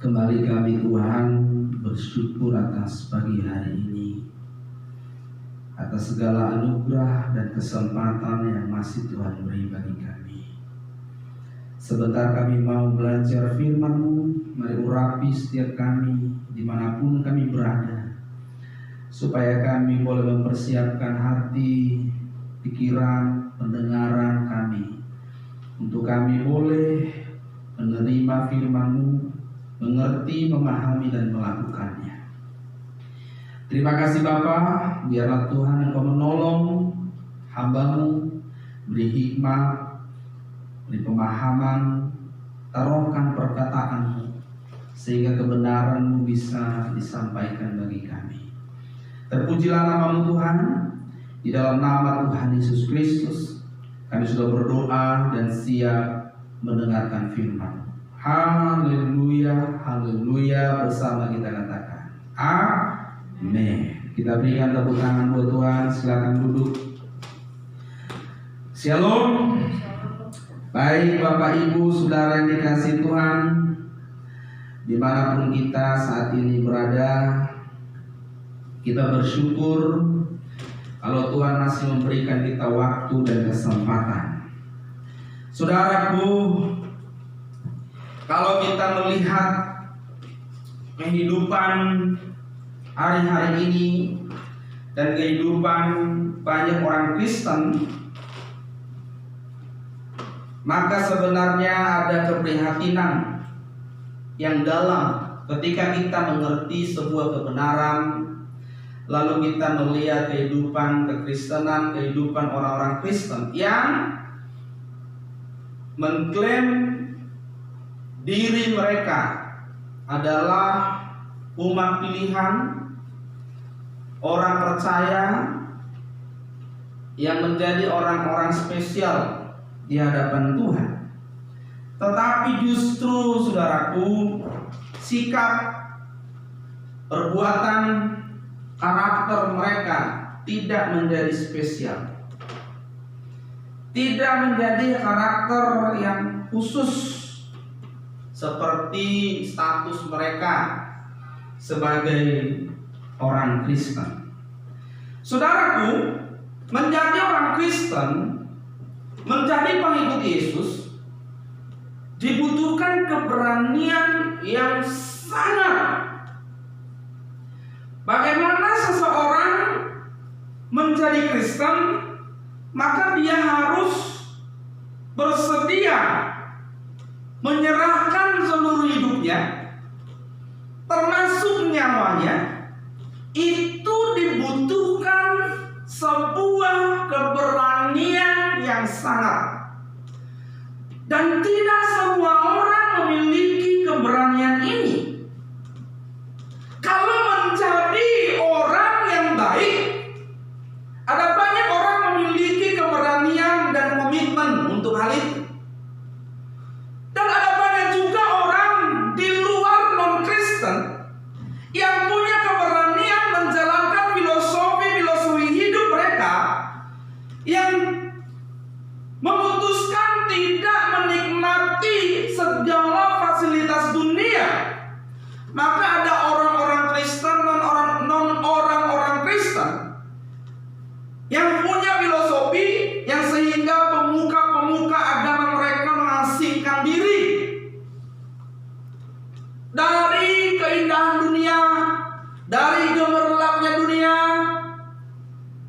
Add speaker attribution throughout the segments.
Speaker 1: Kembali kami Tuhan bersyukur atas pagi hari ini, atas segala anugerah dan kesempatan yang masih Tuhan beri bagi kami. Sebentar kami mau belajar firman-Mu, mari urapi setiap kami dimanapun kami berada, supaya kami boleh mempersiapkan hati, pikiran, pendengaran kami, untuk kami boleh menerima firman-Mu, mengerti, memahami, dan melakukannya. Terima kasih Bapa, biarlah Tuhan Engkau menolong hamba-Mu, beri hikmat, beri pemahaman, taruhkan perkataan-Mu, sehingga kebenaran-Mu bisa disampaikan bagi kami. Terpujilah nama-Mu Tuhan, di dalam nama Tuhan Yesus Kristus, kami sudah berdoa dan siap mendengarkan firman. Haleluya, haleluya, bersama kita katakan amin. Kita berikan tepuk tangan buat Tuhan. Silakan duduk. Shalom. Baik Bapak Ibu Saudara yang dikasihi Tuhan, dimanapun kita saat ini berada, kita bersyukur kalau Tuhan masih memberikan kita waktu dan kesempatan. Saudaraku, kalau kita melihat kehidupan hari-hari ini dan kehidupan banyak orang Kristen, maka sebenarnya ada keprihatinan yang dalam ketika kita mengerti sebuah kebenaran, lalu kita melihat kehidupan kekristenan, kehidupan orang-orang Kristen yang mengklaim diri mereka adalah umat pilihan, orang percaya yang menjadi orang-orang spesial di hadapan Tuhan. Tetapi justru saudaraku, sikap, perbuatan, karakter mereka tidak menjadi spesial, tidak menjadi karakter yang khusus seperti status mereka sebagai orang Kristen. Saudaraku, menjadi orang Kristen, menjadi pengikut Yesus, dibutuhkan keberanian yang sangat. Bagaimana seseorang menjadi Kristen, maka dia harus bersedia menyerahkan seluruh hidupnya, termasuk nyawanya. Itu dibutuhkan sebuah keberanian yang sangat, dan tidak semua orang memiliki keberanian ini. Kalau menjadi orang yang baik, ada banyak orang memiliki keberanian dan komitmen untuk hal itu. Dan ada banyak juga orang di luar non-Kristen yang punya keberanian menjalankan filosofi hidup mereka, yang memutuskan tidak menikmati segala fasilitas dunia. Maka ada orang-orang Kristen non orang-orang Kristen yang punya filosofi yang sehingga pemuka-pemuka agama mereka mengasingkan diri dari keindahan dunia, dari gemerlapnya dunia,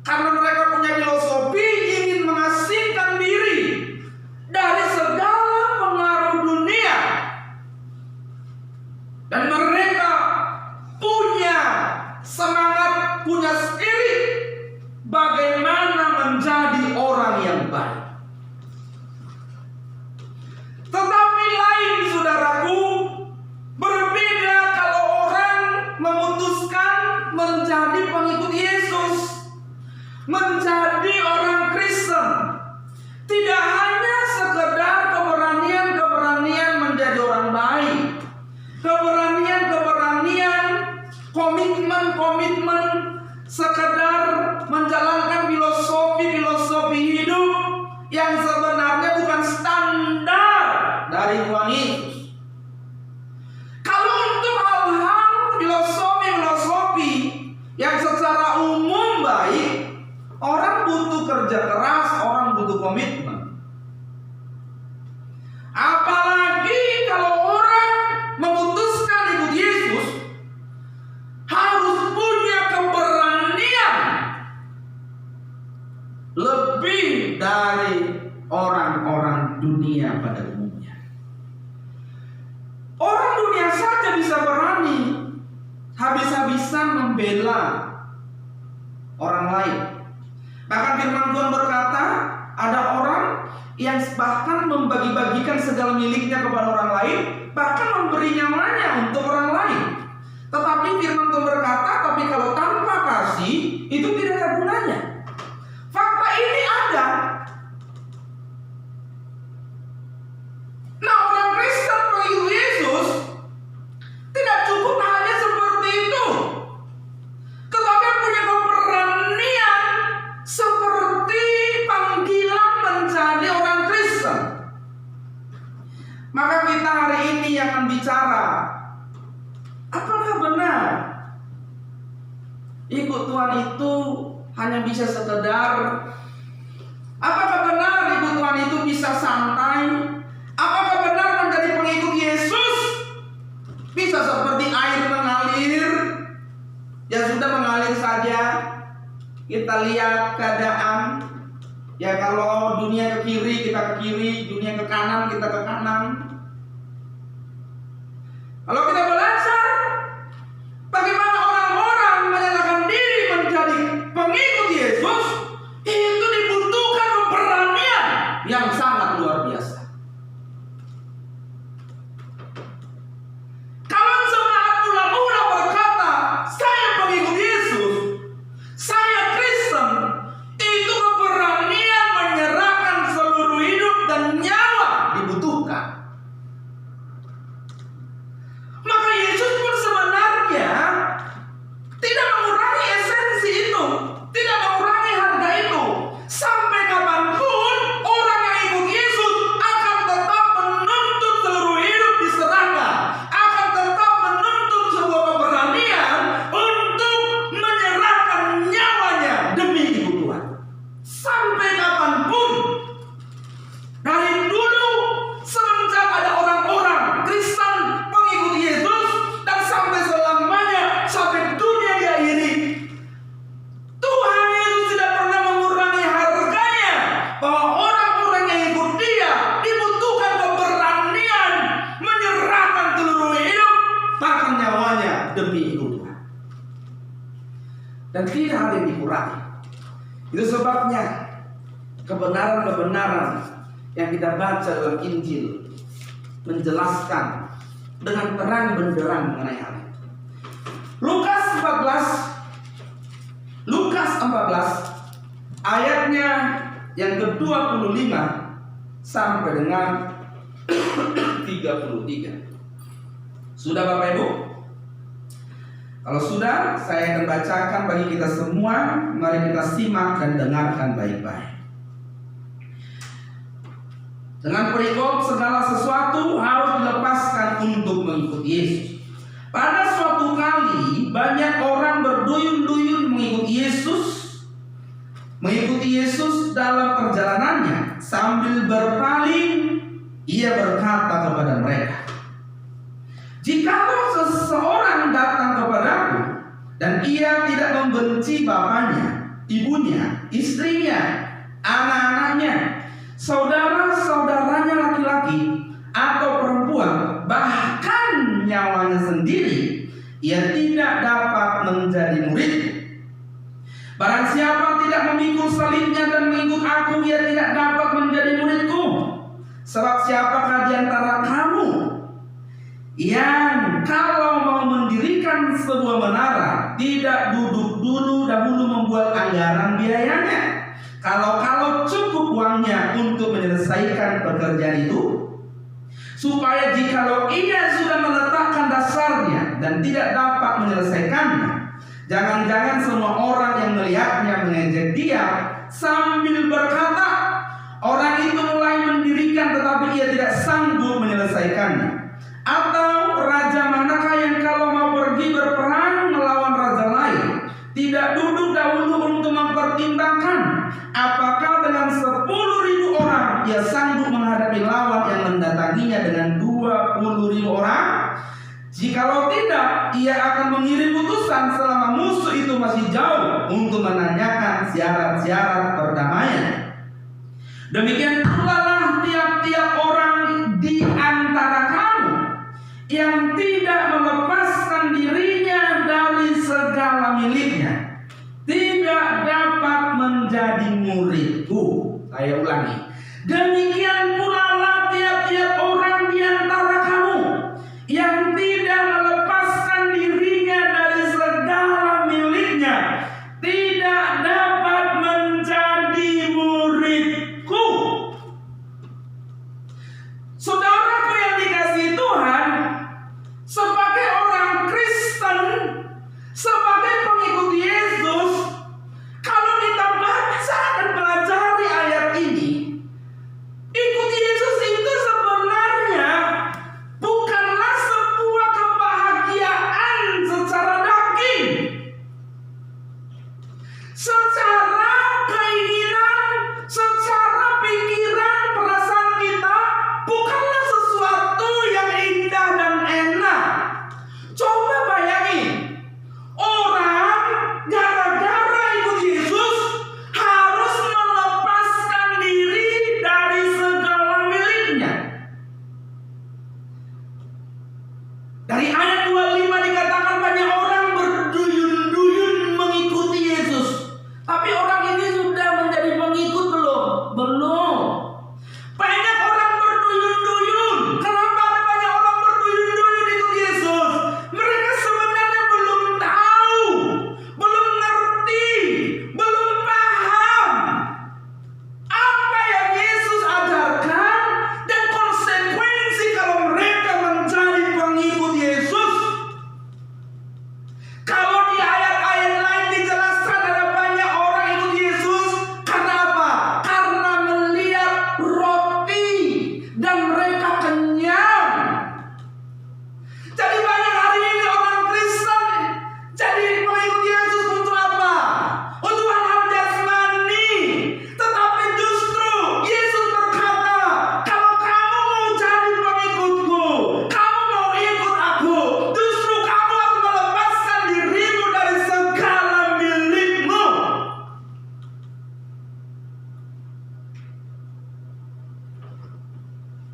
Speaker 1: karena mereka punya filosofi ingin mengasingkan diri dari segala pengaruh dunia. Dan mereka punya semangat, punya spirit bagaimana menjadi orang yang baik. Tetapi lain saudaraku, berbeda kalau orang memutuskan menjadi pengikut Yesus, menjadi orang Kristen. Tidak hanya sekedar keberanian menjadi orang baik, keberanian, komitmen, sekedar menjalankan filosofi hidup yang sebenarnya bukan standar dari Tuhan Yesus. Kalau yang secara umum baik. Orang butuh kerja keras, orang butuh komitmen. Apalagi kalau orang memutuskan ikut Yesus, harus punya keberanian lebih dari orang-orang dunia pada umumnya. Orang dunia saja bisa berani habis-habisan membela orang lain. Bahkan firman Tuhan berkata, ada orang yang bahkan membagi-bagikan segala miliknya kepada orang lain, bahkan memberi nyawanya untuk orang lain. Tetapi firman Tuhan berkata, tapi kalau tanpa kasih, itu tidak ada gunanya. Fakta ini ada. Nah, orang Kristen pengikut Yesus tidak cukup hanya seperti itu, tetapi punya keberanian seperti panggilan menjadi orang Kristen. Maka kita hari ini akan bicara, apakah benar ikut Tuhan itu hanya bisa sekedar? Apakah benar ikut Tuhan itu bisa santai? Apakah benar menjadi pengikut Yesus bisa seperti air mengalir? Ya sudah, mengalir saja. Kita lihat keadaan. Ya kalau dunia ke kiri, kita ke kiri. Dunia ke kanan, kita ke kanan. Kalau kita belajar bagaimana orang-orang menyatakan diri menjadi pengikut Yesus, itu dibutuhkan keberanian yang sangat luar biasa. Kalau semangat mula-mula berkata, saya pengikut Yesus, saya Kristen, itu keberanian menyerahkan seluruh hidup dan nyawa dibutuhkan. Maka Yesus pun sebenarnya tidak mengurangi esensi itu, tidak mengurangi harga itu. Sampai kapanpun orang yang ikut Yesus akan tetap menuntut seluruh hidup diserahkan, akan tetap menuntut sebuah keberanian untuk menyerahkan nyawanya demi kebutuhan. Sampai kapanpun, dari dulu semenjak ada orang-orang Kristen pengikut Yesus, dan sampai selamanya, sampai dunia diakhiri, Tuhan Yesus tidak pernah mengurangi harganya, bahwa orang-orang yang ikut Dia dibutuhkan keberanian menyerahkan seluruh hidup, bahkan nyawanya demi ikut Tuhan. Dan tidak ada yang dikurangi. Itu sebabnya kebenaran-kebenaran yang kita baca dalam Injil menjelaskan dengan terang benderang mengenai hal itu. Lukas 14 ayatnya yang ke-25 sampai dengan 33. Sudah Bapak Ibu? Kalau sudah, saya akan bacakan bagi kita semua. Mari kita simak dan dengarkan baik-baik. Dengan perikop, segala sesuatu harus dilepaskan untuk mengikut Yesus. Pada suatu kali, banyak orang berduyun-duyun mengikuti Yesus dalam perjalanannya. Sambil berpaling, ia berkata kepada mereka, "Jikalau seseorang datang kepadaku dan ia tidak membenci bapaknya, ibunya, istrinya, anak-anaknya, saudara-saudaranya laki-laki atau perempuan, bahkan nyawanya sendiri, ia tidak dapat menjadi muridku. Barang siapa tidak memikul salibnya dan mengikut aku, ia tidak dapat menjadi muridku. Sebab siapakah di antara kamu yang kalau mau mendirikan sebuah menara, tidak duduk dahulu membuat anggaran biayanya? Kalau cukup uangnya untuk menyelesaikan pekerjaan itu, supaya jikalau ia sudah meletakkan dasarnya dan tidak dapat menyelesaikannya, jangan-jangan semua orang yang melihatnya mengejek dia sambil berkata, orang itu mulai mendirikan tetapi ia tidak sanggup menyelesaikannya. Atau raja manakah yang kalau mau pergi berperang melawan raja lain, tidak duduk dahulu untuk mempertimbangkan apakah dengan 10.000 orang ia sanggup menghadapi lawan yang mendatanginya dengan 20.000 orang? Jikalau tidak, ia akan mengirim utusan selama musuh itu masih jauh untuk menanyakan syarat-syarat perdamaian. Demikian pula lah tiap-tiap orang di antara kamu yang tidak melepaskan dirinya dari segala miliknya tidak dapat menjadi muridku. Saya ulangi. Demikian pula lah tiap-tiap orang di antara kamu yang tidak melepaskan dirinya dari segala miliknya tidak dapat menjadi muridku. Saudaraku yang dikasihi Tuhan, sebagai orang Kristen, sebagai pengikut Yesus, kalau kita baca dan pelajari ayat ini, ikut Yesus itu sebenarnya bukanlah sebuah kebahagiaan secara daging, secara keinginan, secara pikiran, perasaan kita, bukanlah sesuatu yang indah dan enak. Coba bayangin, orang gara-gara ikut Yesus harus melepaskan diri dari segala miliknya. Dari ayat 25 dikatakan banyak orang berduyun-duyun mengikuti Yesus. Tapi orang ini sudah menjadi pengikut belum? Belum. Banyak orang berduyun-duyun. Kenapa ada banyak orang berduyun-duyun ikut Yesus? Mereka sebenarnya belum tahu, belum ngerti, belum paham apa yang Yesus ajarkan dan konsekuensi kalau mereka menjadi pengikut Yesus. Kalau di ayat-ayat lain dijelaskan ada banyak orang ikut Yesus karena apa? Karena melihat roti dan mereka kenyang. Jadi banyak hari ini orang Kristen jadi pengikut Yesus untuk apa? Untuk hal-hal jasmani. Tetapi justru Yesus berkata, kalau kamu mau jadi pengikutku, kamu mau ikut aku, justru kamu harus melepaskan dirimu dari segala milikmu.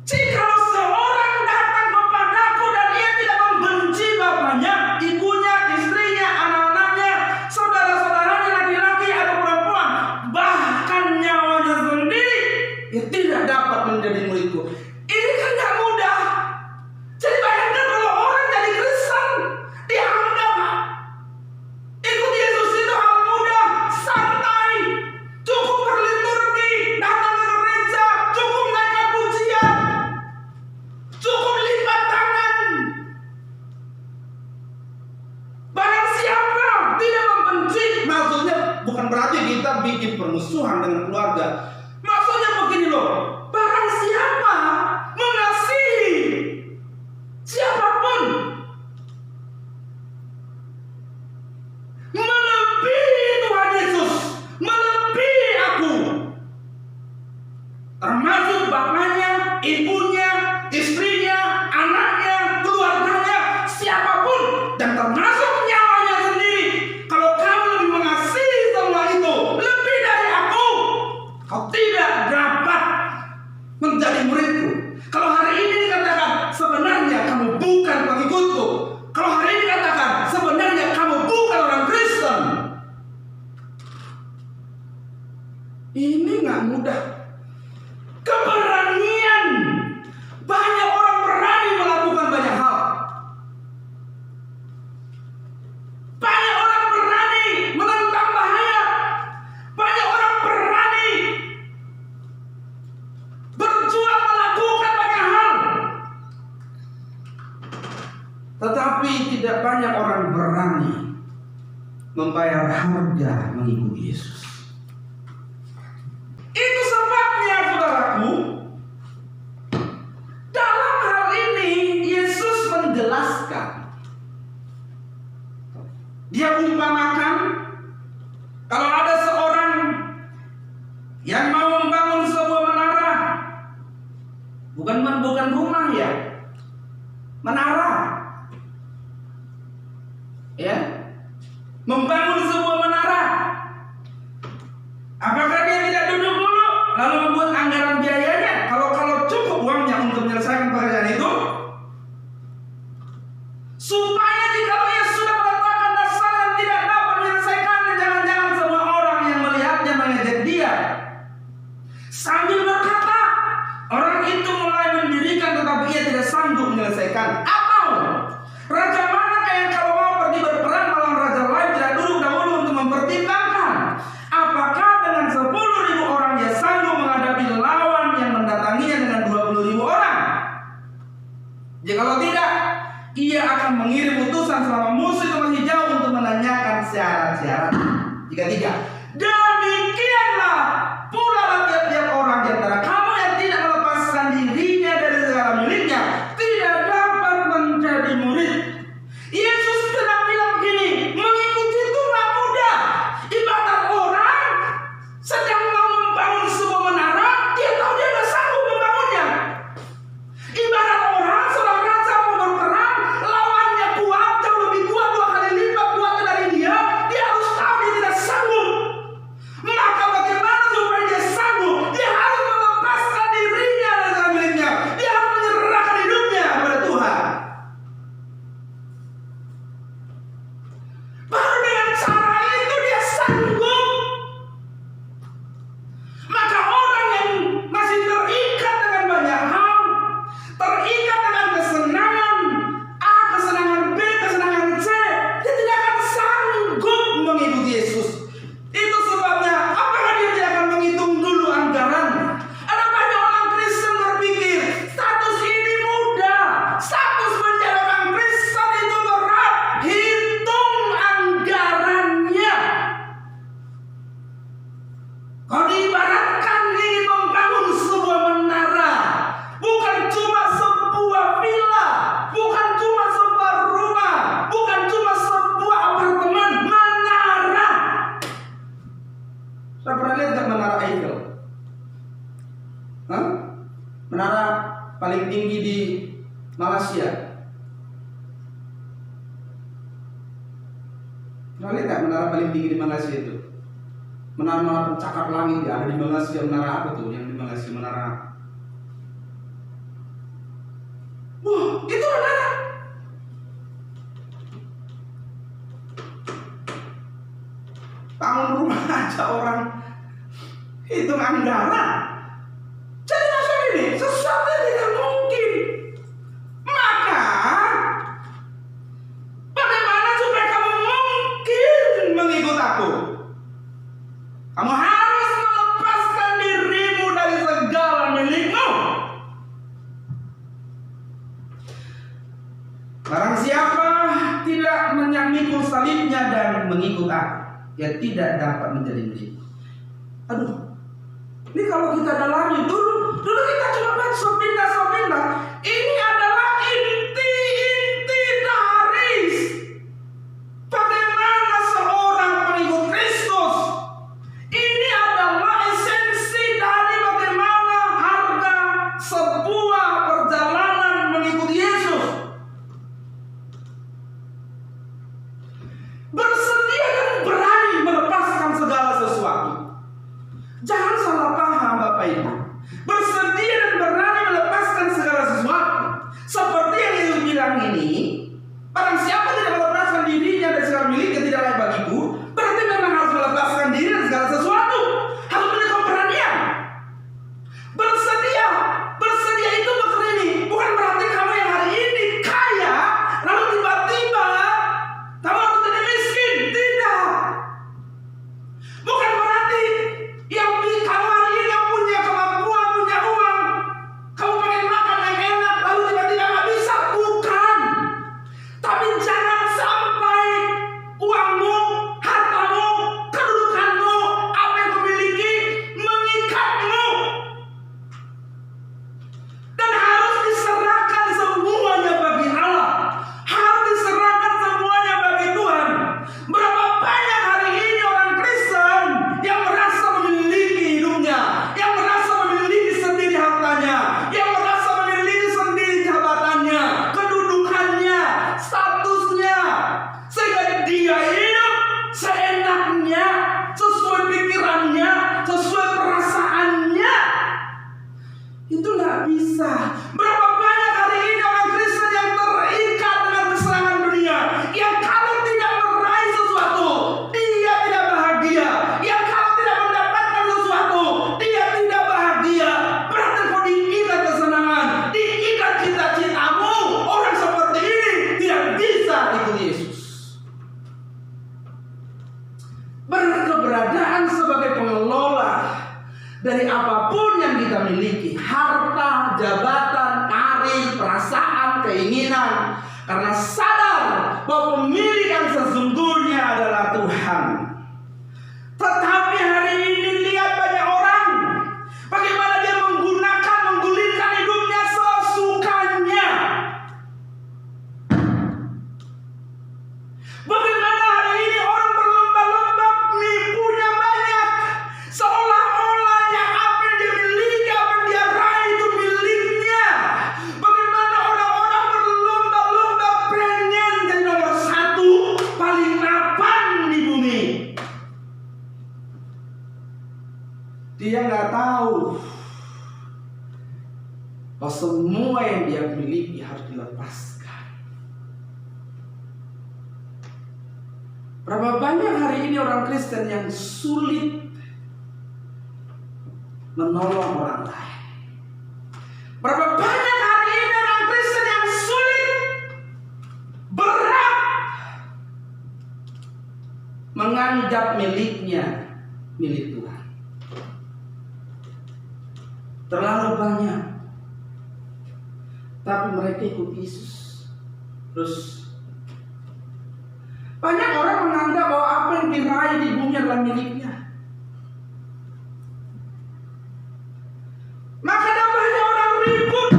Speaker 1: Jikalau seorang datang kepadaku dan ia tidak membenci bapaknya, ibunya, istrinya, anak-anaknya, saudara-saudaranya laki-laki atau perempuan, bahkan nyawanya sendiri, ia tidak dapat menjadi muridku. Ini kan gak mudah. Jadi bayangkan kalau orang jadi Kristen, dia anggap ikut Yesus itu hal mudah, santai, cukup berliturgi, datang ke gereja, cukup naikkan pujian, cukup lipat tangan. Barang siapa tidak membenci, maksudnya bukan berarti kita bikin permusuhan dengan keluarga. Maksudnya begini loh, barang siapa mengasihi siapapun melebihi Tuhan Yesus, melebihi aku, termasuk bapaknya, ibunya, istrinya, anaknya, keluarganya, siapapun, dan termasuk nyawanya sendiri. Kalau kamu lebih mengasihi semua itu lebih dari aku, kau tidak dapat menjadi muridku. Kalau hari ini dikatakan sebenarnya kamu bukan pengikutku, kalau hari ini dikatakan sebenarnya kamu bukan orang Kristen, ini nggak mudah. Keberanian. Banyak orang berani melakukan banyak hal. Banyak orang berani menentang bahaya. Banyak orang berani berjuang melakukan banyak hal. Tetapi tidak banyak orang berani membayar harga mengikuti Yesus. Itu sebabnya saudaraku, dalam hal ini Yesus menjelaskan. Dia umpamakan bukan rumah ya, menara. Ya, membangun sebuah menara. Apakah dia tidak duduk dulu lalu membuat anggaran biayanya? Kalau cukup uangnya untuk menyelesaikan pekerjaan itu, supaya jika ia sudah meletakkan dasar dan tidak dapat menyelesaikannya, jangan-jangan semua orang yang melihatnya mengejek dia sambil berkata, orang itu mulai mendirikan tetapi ia tidak sanggup menyelesaikan. Atau raja manakah yang kalau mau pergi berperang melawan raja lain tidak duduk dahulu untuk mempertimbangkan apakah dengan 10.000 orang dia sanggup menghadapi lawan yang mendatanginya dengan 20.000 orang? Jikalau tidak, ia akan mengirim utusan selama musuh itu masih jauh untuk menanyakan syarat-syarat. Jika tidak, demikianlah pula tiap-tiap orang di antara kamu yang tidak melepaskan dirinya dari segala miliknya tidak dapat menjadi murid. Yesus sedang bilang begini, mengikuti itu tidak mudah. Ibarat orang sedang mau membangun sebuah menara, dia tahu dia tidak sanggup membangunnya. Ibarat orang seorang raja mau berperang, lawannya kuat, jauh lebih kuat 2 kali lipat kuatnya dari dia harus tahu dia tidak sanggup. Maka bagaimana supaya dia sanggup? Dia harus melepaskan dirinya dari segala miliknya. Dia harus menyerahkan hidupnya kepada Tuhan. Baru dengan cara itu dia sanggup. Maka orang yang masih terikat dengan banyak hal, terikat dengan kesenangan A, kesenangan B, kesenangan C, dia tidak akan sanggup mengikuti Yesus. Itu sebabnya apakah dia tidak akan menghitung dulu anggaran? Ada banyak orang Kristen berpikir status ini mudah, status menjadi orang Kristen itu berat. Hitung anggarannya. Kau diibaratkan ingin membangun sebuah menara, bukan cuma sebuah villa, bukan cuma sebuah rumah, bukan cuma sebuah apartemen, menara. Saya pernah lihat nggak menara Eiffel? Hah? Menara paling tinggi di Malaysia. Pernah lihat nggak menara paling tinggi di Malaysia itu? Menara pencakar langit ya, ada di Malaysia. Menara apa tuh yang di Malaysia? Menara. Wah, itu menara. Bangun rumah aja orang hitung anggaran. Jadi maksud ini sesuatu yang tidak mungkin. Maka bagaimana supaya kamu mungkin mengikut aku? Kamu harus melepaskan dirimu dari segala milikmu. Barang siapa tidak memikul salibnya dan mengikut aku, dia tidak dapat menjadi milikku. Aduh, ini kalau kita dalami dulu kita cuma baca sepindah. Ini adalah inti dari bagaimana seorang pengikut Kristus. Ini adalah esensi dari bagaimana harga sebuah perjalanan mengikuti Yesus. Bersedia dan berani melepaskan segala sesuatu. Jangan salah paham Bapak Ibu. Bersedia dan berani melepaskan segala sesuatu. Seperti yang Yesus bilang ini, barang siapa tidak melepaskan dirinya dari segala miliknya tidak layak bagiku, berarti memang harus melepaskan diri dari segala sesuatu. Harus punya keberanian. Bersedia itu maksudnya ini bukan berarti kamu yang hari ini kaya lalu tiba-tiba kamu harus jadi miskin. Tidak. Bukan berarti yang kamu hari ini yang punya kemampuan, punya uang, bisa. Berapa banyak hari ini orang Kristen yang terikat dengan kesenangan dunia, yang kalau tidak meraih sesuatu dia tidak bahagia, yang kalau tidak mendapatkan sesuatu dia tidak bahagia. Berarti kau diikat kesenangan, diikat cita-citamu. Orang seperti ini tidak bisa ikut Yesus. Berkeberadaan sebagai pengelola dari apapun yang kita miliki, harta, jabatan, karir, perasaan, keinginan, karena sadar bahwa pemilik yang sesungguhnya adalah Tuhan. Tetapi hari ini lihat banyak orang bagaimana dia menggulirkan hidupnya sesukanya. Bagaimana hari ini orang berlomba-lomba punya banyak, seolah-olah yang apa yang dia miliki, apa yang dia raih itu miliknya. Bagaimana orang-orang berlomba-lomba pengen jadi nomor satu, paling mapan di bumi. Dia nggak tahu bahwa semua yang dia miliki harus dilepaskan. Berapa banyak hari ini orang Kristen yang sulit menolong orang lain. Berapa banyak hari ini orang Kristen yang sulit, berat menganggap miliknya milik Tuhan. Terlalu banyak. Tapi mereka ikut Yesus. Terus banyak orang menganggap bahwa apa yang diraih di bumi adalah miliknya. Maka ada banyak orang ribut,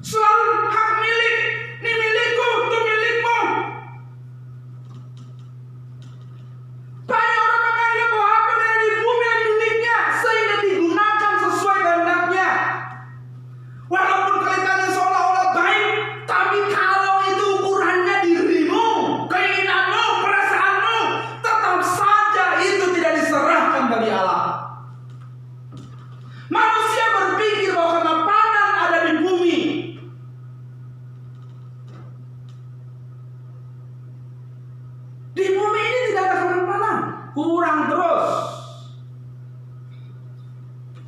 Speaker 1: selalu hak milik, ini milikku, itu milikmu. Banyak orang menganggap bahwa apa yang ada di bumi adalah miliknya, sehingga digunakan sesuai kehendaknya. Walaupun kelihatannya seolah-olah baik, tapi kalau itu ukurannya dirimu, keinginanmu, perasaanmu, tetap saja itu tidak diserahkan bagi Allah. Manusia berpikir bahwa kemapanan ada di bumi. Di bumi ini tidak ada kemapanan, kurang terus.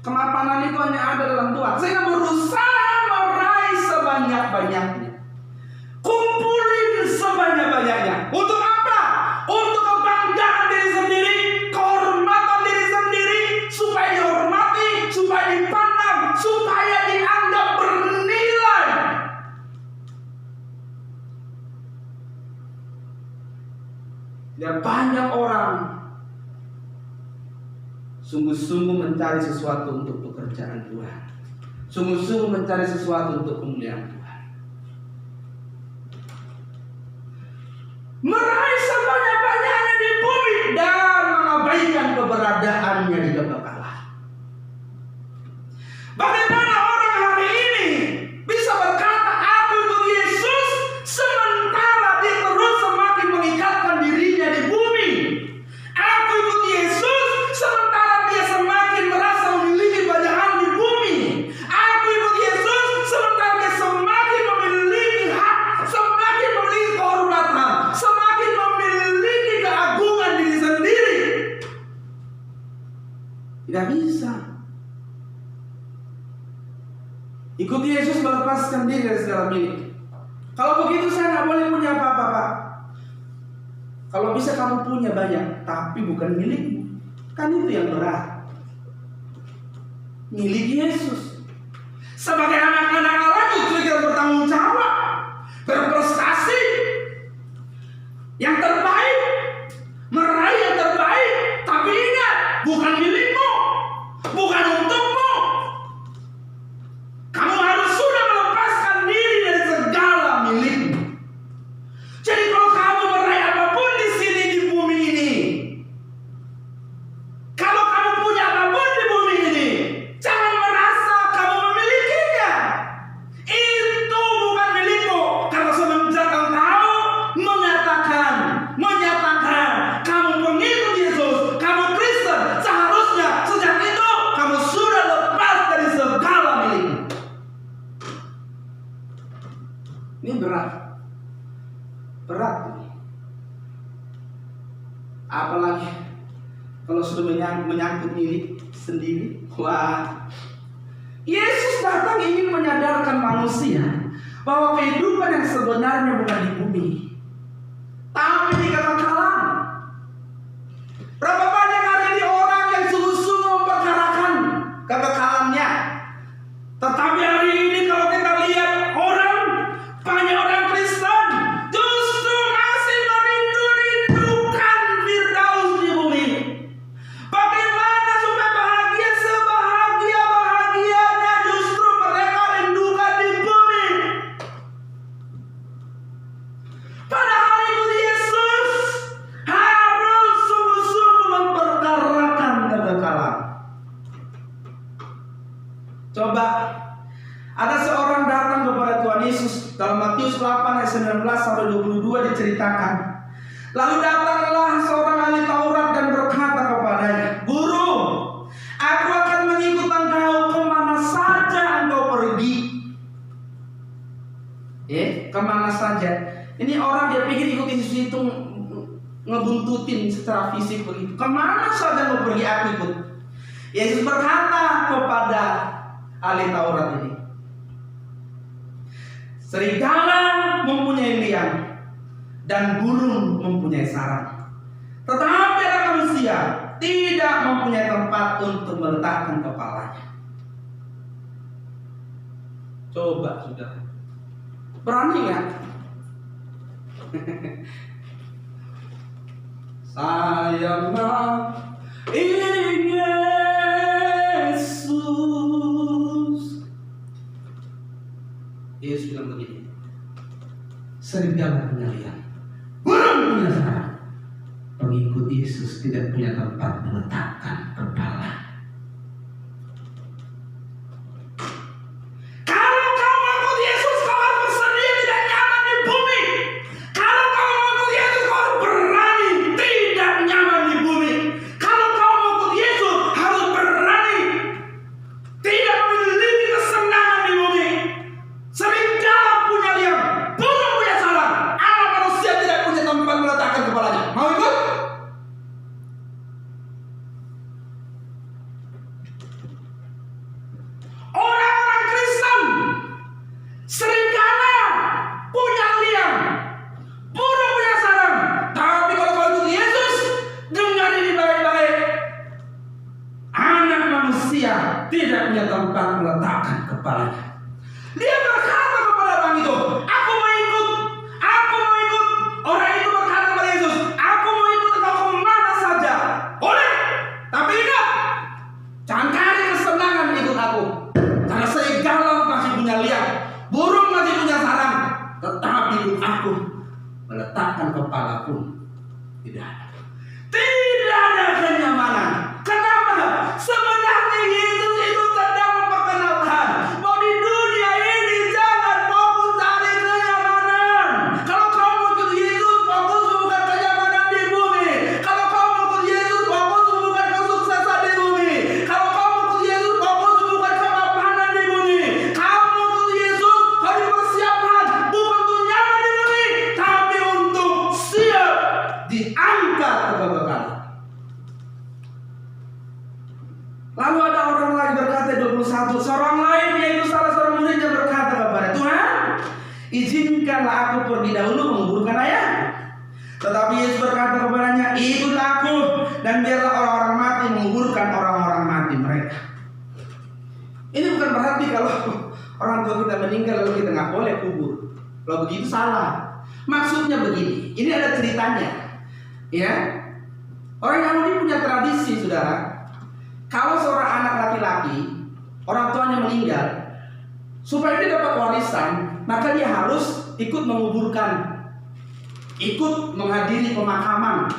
Speaker 1: Kemapanan itu hanya ada dalam Tuhan. Sehingga berusaha meraih sebanyak-banyaknya, kumpulin sebanyak-banyaknya. Untuk apa? Untuk kebanggaan diri sendiri, kehormatan diri sendiri, supaya dihormati, supaya dipandang, supaya dianggap bernilai. Dan banyak orang sungguh-sungguh mencari sesuatu untuk pekerjaan Tuhan, sungguh-sungguh mencari sesuatu untuk kemuliaan Tuhan, meraih sebanyak-banyaknya di bumi dan mengabaikan keberadaannya di kekekalan. Bagaimana orang hari ini bisa berkata aku ikut Yesus sementara dia terus semakin mengikatkan dirinya di bumi? Aku ikut Yesus sementara dia semakin merasa memiliki banyak hal di bumi. Aku ikut Yesus sementara dia semakin memiliki hak, semakin memiliki kehormatan, semakin memiliki keagungan diri sendiri. Tidak bisa. Ikut Yesus melepaskan diri dari segala milik. Kalau begitu saya nggak boleh punya apa-apa, Pak. Kalau bisa kamu punya banyak, tapi bukan milikmu. Kan itu yang berat. Milik Yesus. Sebagai anak-anak Allah justru kita bertanggung jawab, berprestasi, yang terbaik, meraih yang terbaik. Tapi ingat, bukan milikmu, bukan untukmu. Kamu harus sudah melepaskan diri dari segala milikmu. Jadi kalau kamu meraih apapun di sini di bumi ini, kalau kamu punya apapun di bumi ini, jangan merasa kamu memilikinya. Itu bukan milikmu. Kalau semenjak engkau menyatakan kamu Apalagi kalau sudah menyangkut diri sendiri. Wah, Yesus datang ingin menyadarkan manusia bahwa kehidupan yang sebenarnya bukan di bumi, tapi di kekekalan. Berapa banyak hari ini orang yang sungguh-sungguh memperkarakan kekekalannya. Tetapi hari ini kalau kita lihat banyak orang Kristen justru masih merindu-rindukan Firdaus di bumi. Bagaimana supaya bahagia sebahagia-bahagianya, justru mereka rindukan di bumi. Padahal itu Yesus harus sungguh-sungguh memperkarakan kekekalan. Coba, ada seorang datang kepada Tuhan Yesus dalam Matius 8 ayat 19 sampai 22 diceritakan. Lalu datanglah seorang ahli Taurat dan berkata kepadanya, "Guru, aku akan mengikut engkau kemana saja engkau pergi." Kemana saja? Ini orang dia pikir ikut Yesus itu ngebuntutin secara fisik begitu. Kemana saja mau pergi aku ikut. Yesus berkata kepada ahli Taurat ini, "Serigala mempunyai liang dan burung mempunyai sarang, tetapi anak manusia tidak mempunyai tempat untuk meletakkan kepalanya." Coba saudara, berani nggak? Saya mau Yesus bilang begini, serigala punya liang, burung punya sarang, pengikut Yesus tidak punya tempat meletakkan kepala. Kalau kau mengikut Yesus, kau harus bersedia tidak nyaman di bumi. Kalau kau mengikut Yesus, kau harus berani tidak nyaman di bumi. Kalau kau mengikut Yesus, harus berani tidak memiliki kesenangan di bumi. Serigala punya liang, burung punya sarang, anak manusia tidak punya tempat meletakkan kepalanya. Mau ikut? Orang-orang Kristen, serigala punya liang, burung punya sarang. Tapi kalau kau ikut Yesus, dengar ini baik-baik, anak manusia tidak punya tempat meletakkan kepalanya. Dia berkata kepada orang itu, "Aku mau ikut, aku mau ikut." Orang itu berkata kepada Yesus, "Aku mau ikut engkau kemana saja." Boleh, tapi ingat, jangan cari kesenangan ikut aku. Karena serigala masih punya liang, burung masih punya sarang, tetapi ikut aku, meletakkan kepala pun tidak ada. Tidak ada kenyamanan. Kenapa? Sebenarnya Yesus itu sedang memperkenalkan bahwa di dunia ini jangan fokus cari kenyamanan. Kalau kau mau ikut Yesus, fokus bukan kenyamanan di bumi. Kalau kau mau ikut Yesus, fokus bukan kesuksesan di bumi. Kalau kau mau ikut Yesus, fokus bukan kemapanan di bumi. Kau mau ikut Yesus, harus dipersiapkan bukan untuk nyaman di bumi, tapi untuk siap diangkat ke kekekalan. Lalu ada orang lain berkata 21, seorang lain yaitu salah seorang muridnya berkata kepada Tuhan, "Izinkanlah aku pergi dahulu menguburkan ayah." Tetapi Yesus berkata kepadanya, "Ikutlah aku dan biarlah orang-orang mati menguburkan orang-orang mati mereka." Ini bukan berarti kalau orang tua kita meninggal lalu kita nggak boleh kubur. Kalau begitu salah. Maksudnya begini, ini ada ceritanya, ya. Orang Yahudi punya tradisi, saudara. Kalau seorang anak laki-laki, orang tuanya meninggal, supaya dia dapat warisan, maka dia harus ikut menguburkan, ikut menghadiri pemakaman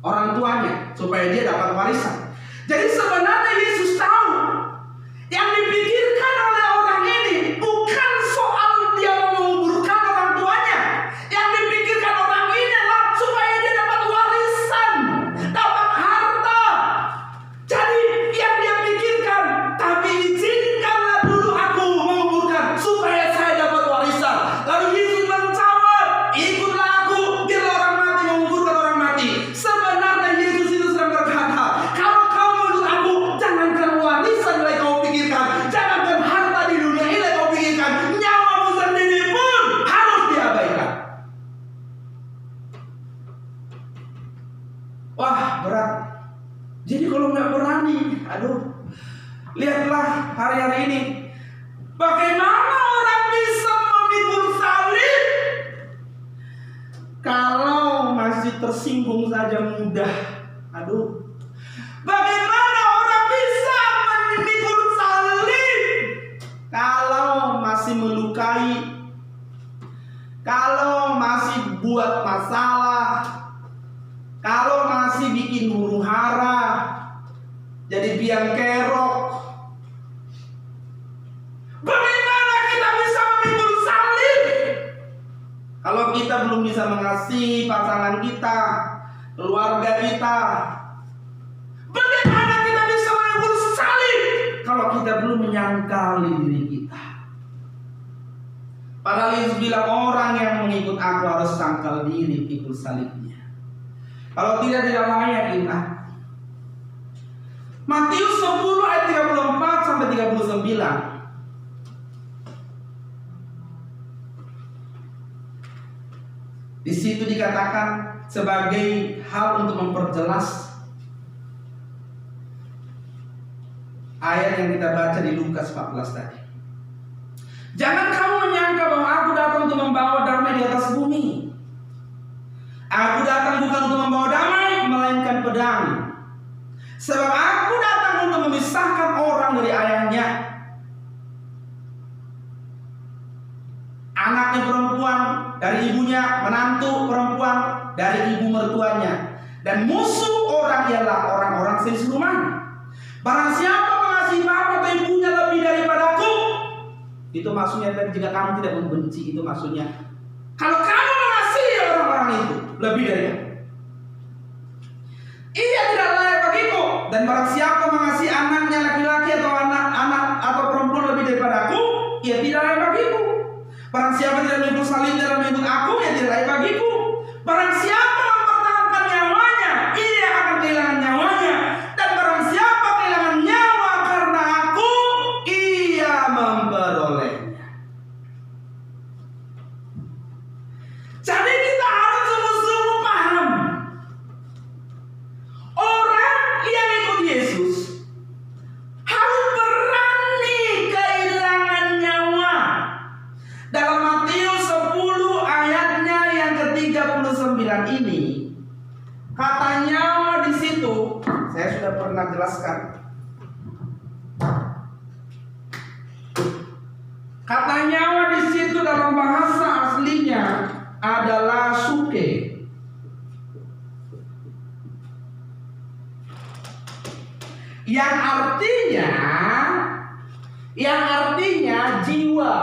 Speaker 1: orang tuanya, supaya dia dapat warisan. Jadi sebenarnya Yesus tahu yang dipikirkan oleh orang ini bukan soal dia menguburkan orang tuanya. Yang dipikirkan orang ini adalah supaya dia dapat warisan, dapat harta. Jadi yang dia pikirkan, tapi izinkanlah dulu aku menguburkan supaya saya dapat warisan. Lalu Yesus menjawab, "Ikutlah aku, biar orang mati menguburkan orang mati." Sebenarnya Wah, berat. Jadi kalau nggak berani, aduh, lihatlah hari-hari ini, bagaimana orang bisa memikul salib kalau masih tersinggung saja mudah. Aduh, bagaimana orang bisa memikul salib kalau masih melukai, kalau masih buat masalah, kalau masih bikin huru hara, jadi biang kerok. Bagaimana kita bisa memikul salib kalau kita belum bisa mengasihi pasangan kita, keluarga kita? Bagaimana kita bisa memikul salib kalau kita belum menyangkali diri kita? Padahal Yesus bilang, orang yang mengikut aku harus sangkal diri, pikul salibnya. Kalau tidak layak iman. Matius 10 ayat 34 sampai 39. Di situ dikatakan sebagai hal untuk memperjelas ayat yang kita baca di Lukas 14 tadi. Jangan kamu menyangka bahwa aku datang untuk membawa damai di atas bumi. Aku datang bukan untuk membawa damai, melainkan pedang. Sebab aku datang untuk memisahkan orang dari ayahnya, anaknya perempuan dari ibunya, menantu perempuan dari ibu mertuanya, dan musuh orang ialah orang-orang seisi rumahnya. Barang siapa mengasihi bapak atau ibunya lebih daripadaku, itu maksudnya jika kamu tidak membenci, itu maksudnya kalau kamu mengasihi orang-orang itu lebih dari aku, ia tidak layak bagiku. Dan barang siapa mengasihi anaknya laki-laki atau anak atau perempuan lebih daripada aku, ia tidak layak bagiku. Barang siapa tidak memikul salib dan mengikut aku, ia tidak layak bagiku. Barang siapa mempertahankan nyawanya, ia akan kehilangan nyawanya. Dan barang siapa kehilangan nyawa karena aku, ia memperolehnya. Jadi kita harus sungguh-sungguh paham, orang yang ikut Yesus harus berani kehilangan nyawa. Dalam Matius 10 ayatnya yang ke-39 ini, kata nyawa di situ saya sudah pernah jelaskan. Kata nyawa di situ dalam bahasa aslinya adalah suke. Yang artinya jiwa.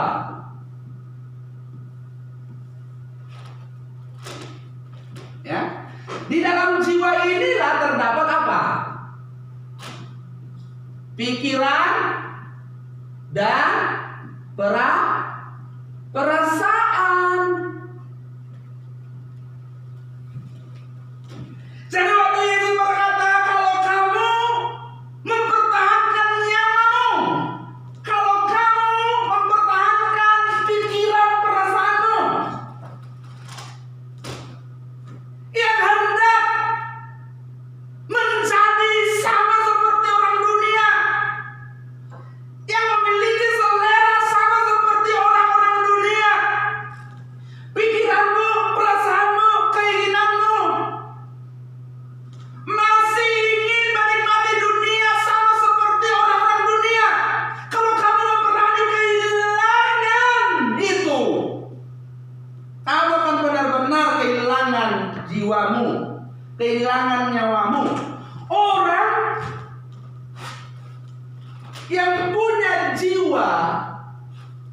Speaker 1: Ya. Di dalam jiwa inilah terdapat apa? Pikiran dan perasaan. Jadi waktu Yesus berkata, kalau kamu mempertahankan nyawamu, kalau kamu mempertahankan pikiran perasaanmu yang hendak menjadi sama seperti orang dunia, yang memiliki selera sama seperti orang-orang dunia, pikiranmu, perasaanmu, keinginanmu masih ingin menikmati dunia sama seperti orang-orang dunia, kalau kamu berani kehilangan itu, kamu akan benar-benar kehilangan jiwamu, kehilangan nyawamu. Orang yang punya jiwa,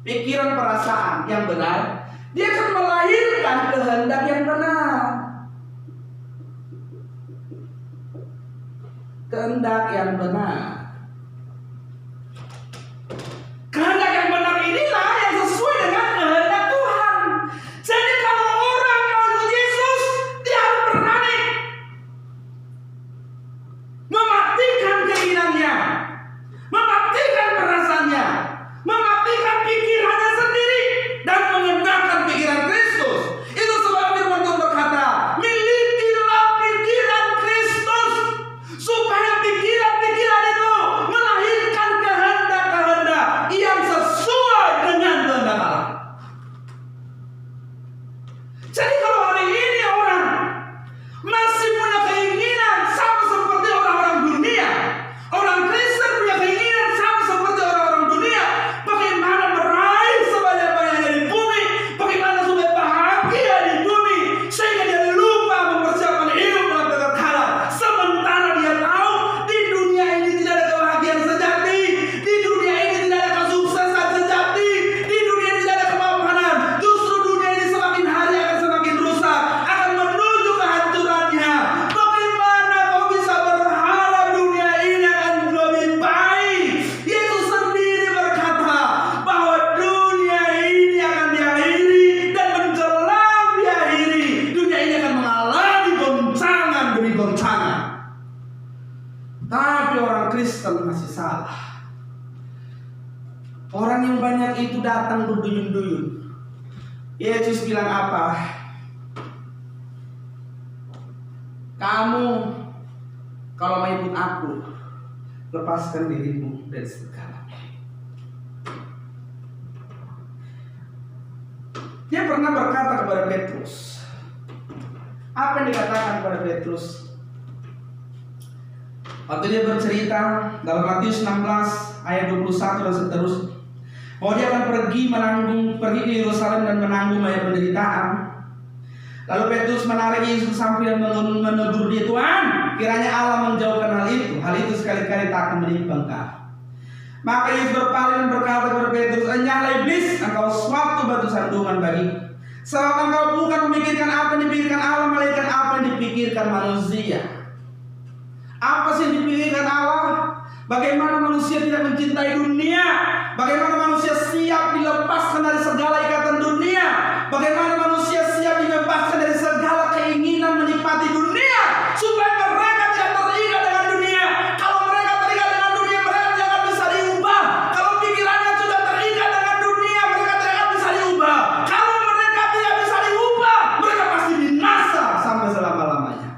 Speaker 1: pikiran, perasaan yang benar, dia akan melahirkan kehendak yang benar. Kehendak yang benar. Kehendak yang benar inilah yang sesuai dengan kehendak Tuhan. Jadi kalau orang mau ikut Yesus, dia harus berani mematikan keinginannya, mematikan perasaannya, mematikan pikirannya sendiri, dan mengenakan pikiran Kristus. Itu sebab firman Tuhan berkata, milikilah pikiran Kristus Tapi orang Kristen masih salah. Orang yang banyak itu datang berduyun-duyun. Yesus bilang apa? Kamu kalau mau ikut aku, lepaskan dirimu dari segalanya. Dia pernah berkata kepada Petrus. Apa yang dikatakan kepada Petrus? Waktu dia bercerita dalam Matius 16 ayat 21 dan seterusnya, bahwa dia akan pergi ke Yerusalem dan menanggung banyak penderitaan. Lalu Petrus menarik Yesus ke samping dan menegur dia, Tuhan, kiranya Allah menjauhkan hal itu. Hal itu sekali-kali tak akan menimpa engkau. Maka Yesus berpaling dan berkata kepada Petrus, enyahlah iblis, engkau suatu batu sandungan bagiku. Sebab engkau bukan memikirkan apa yang dipikirkan Allah, melainkan apa yang dipikirkan manusia. Apa sih yang dipikirkan Allah? Bagaimana manusia tidak mencintai dunia? Bagaimana manusia siap dilepaskan dari segala ikatan dunia? Bagaimana manusia siap dibebaskan dari segala keinginan menikmati dunia, supaya mereka tidak terikat dengan dunia. Kalau mereka terikat dengan dunia, mereka tidak akan bisa diubah. Kalau pikirannya sudah terikat dengan dunia, mereka tidak akan bisa diubah. Kalau mereka tidak bisa diubah, mereka pasti binasa sampai selama-lamanya.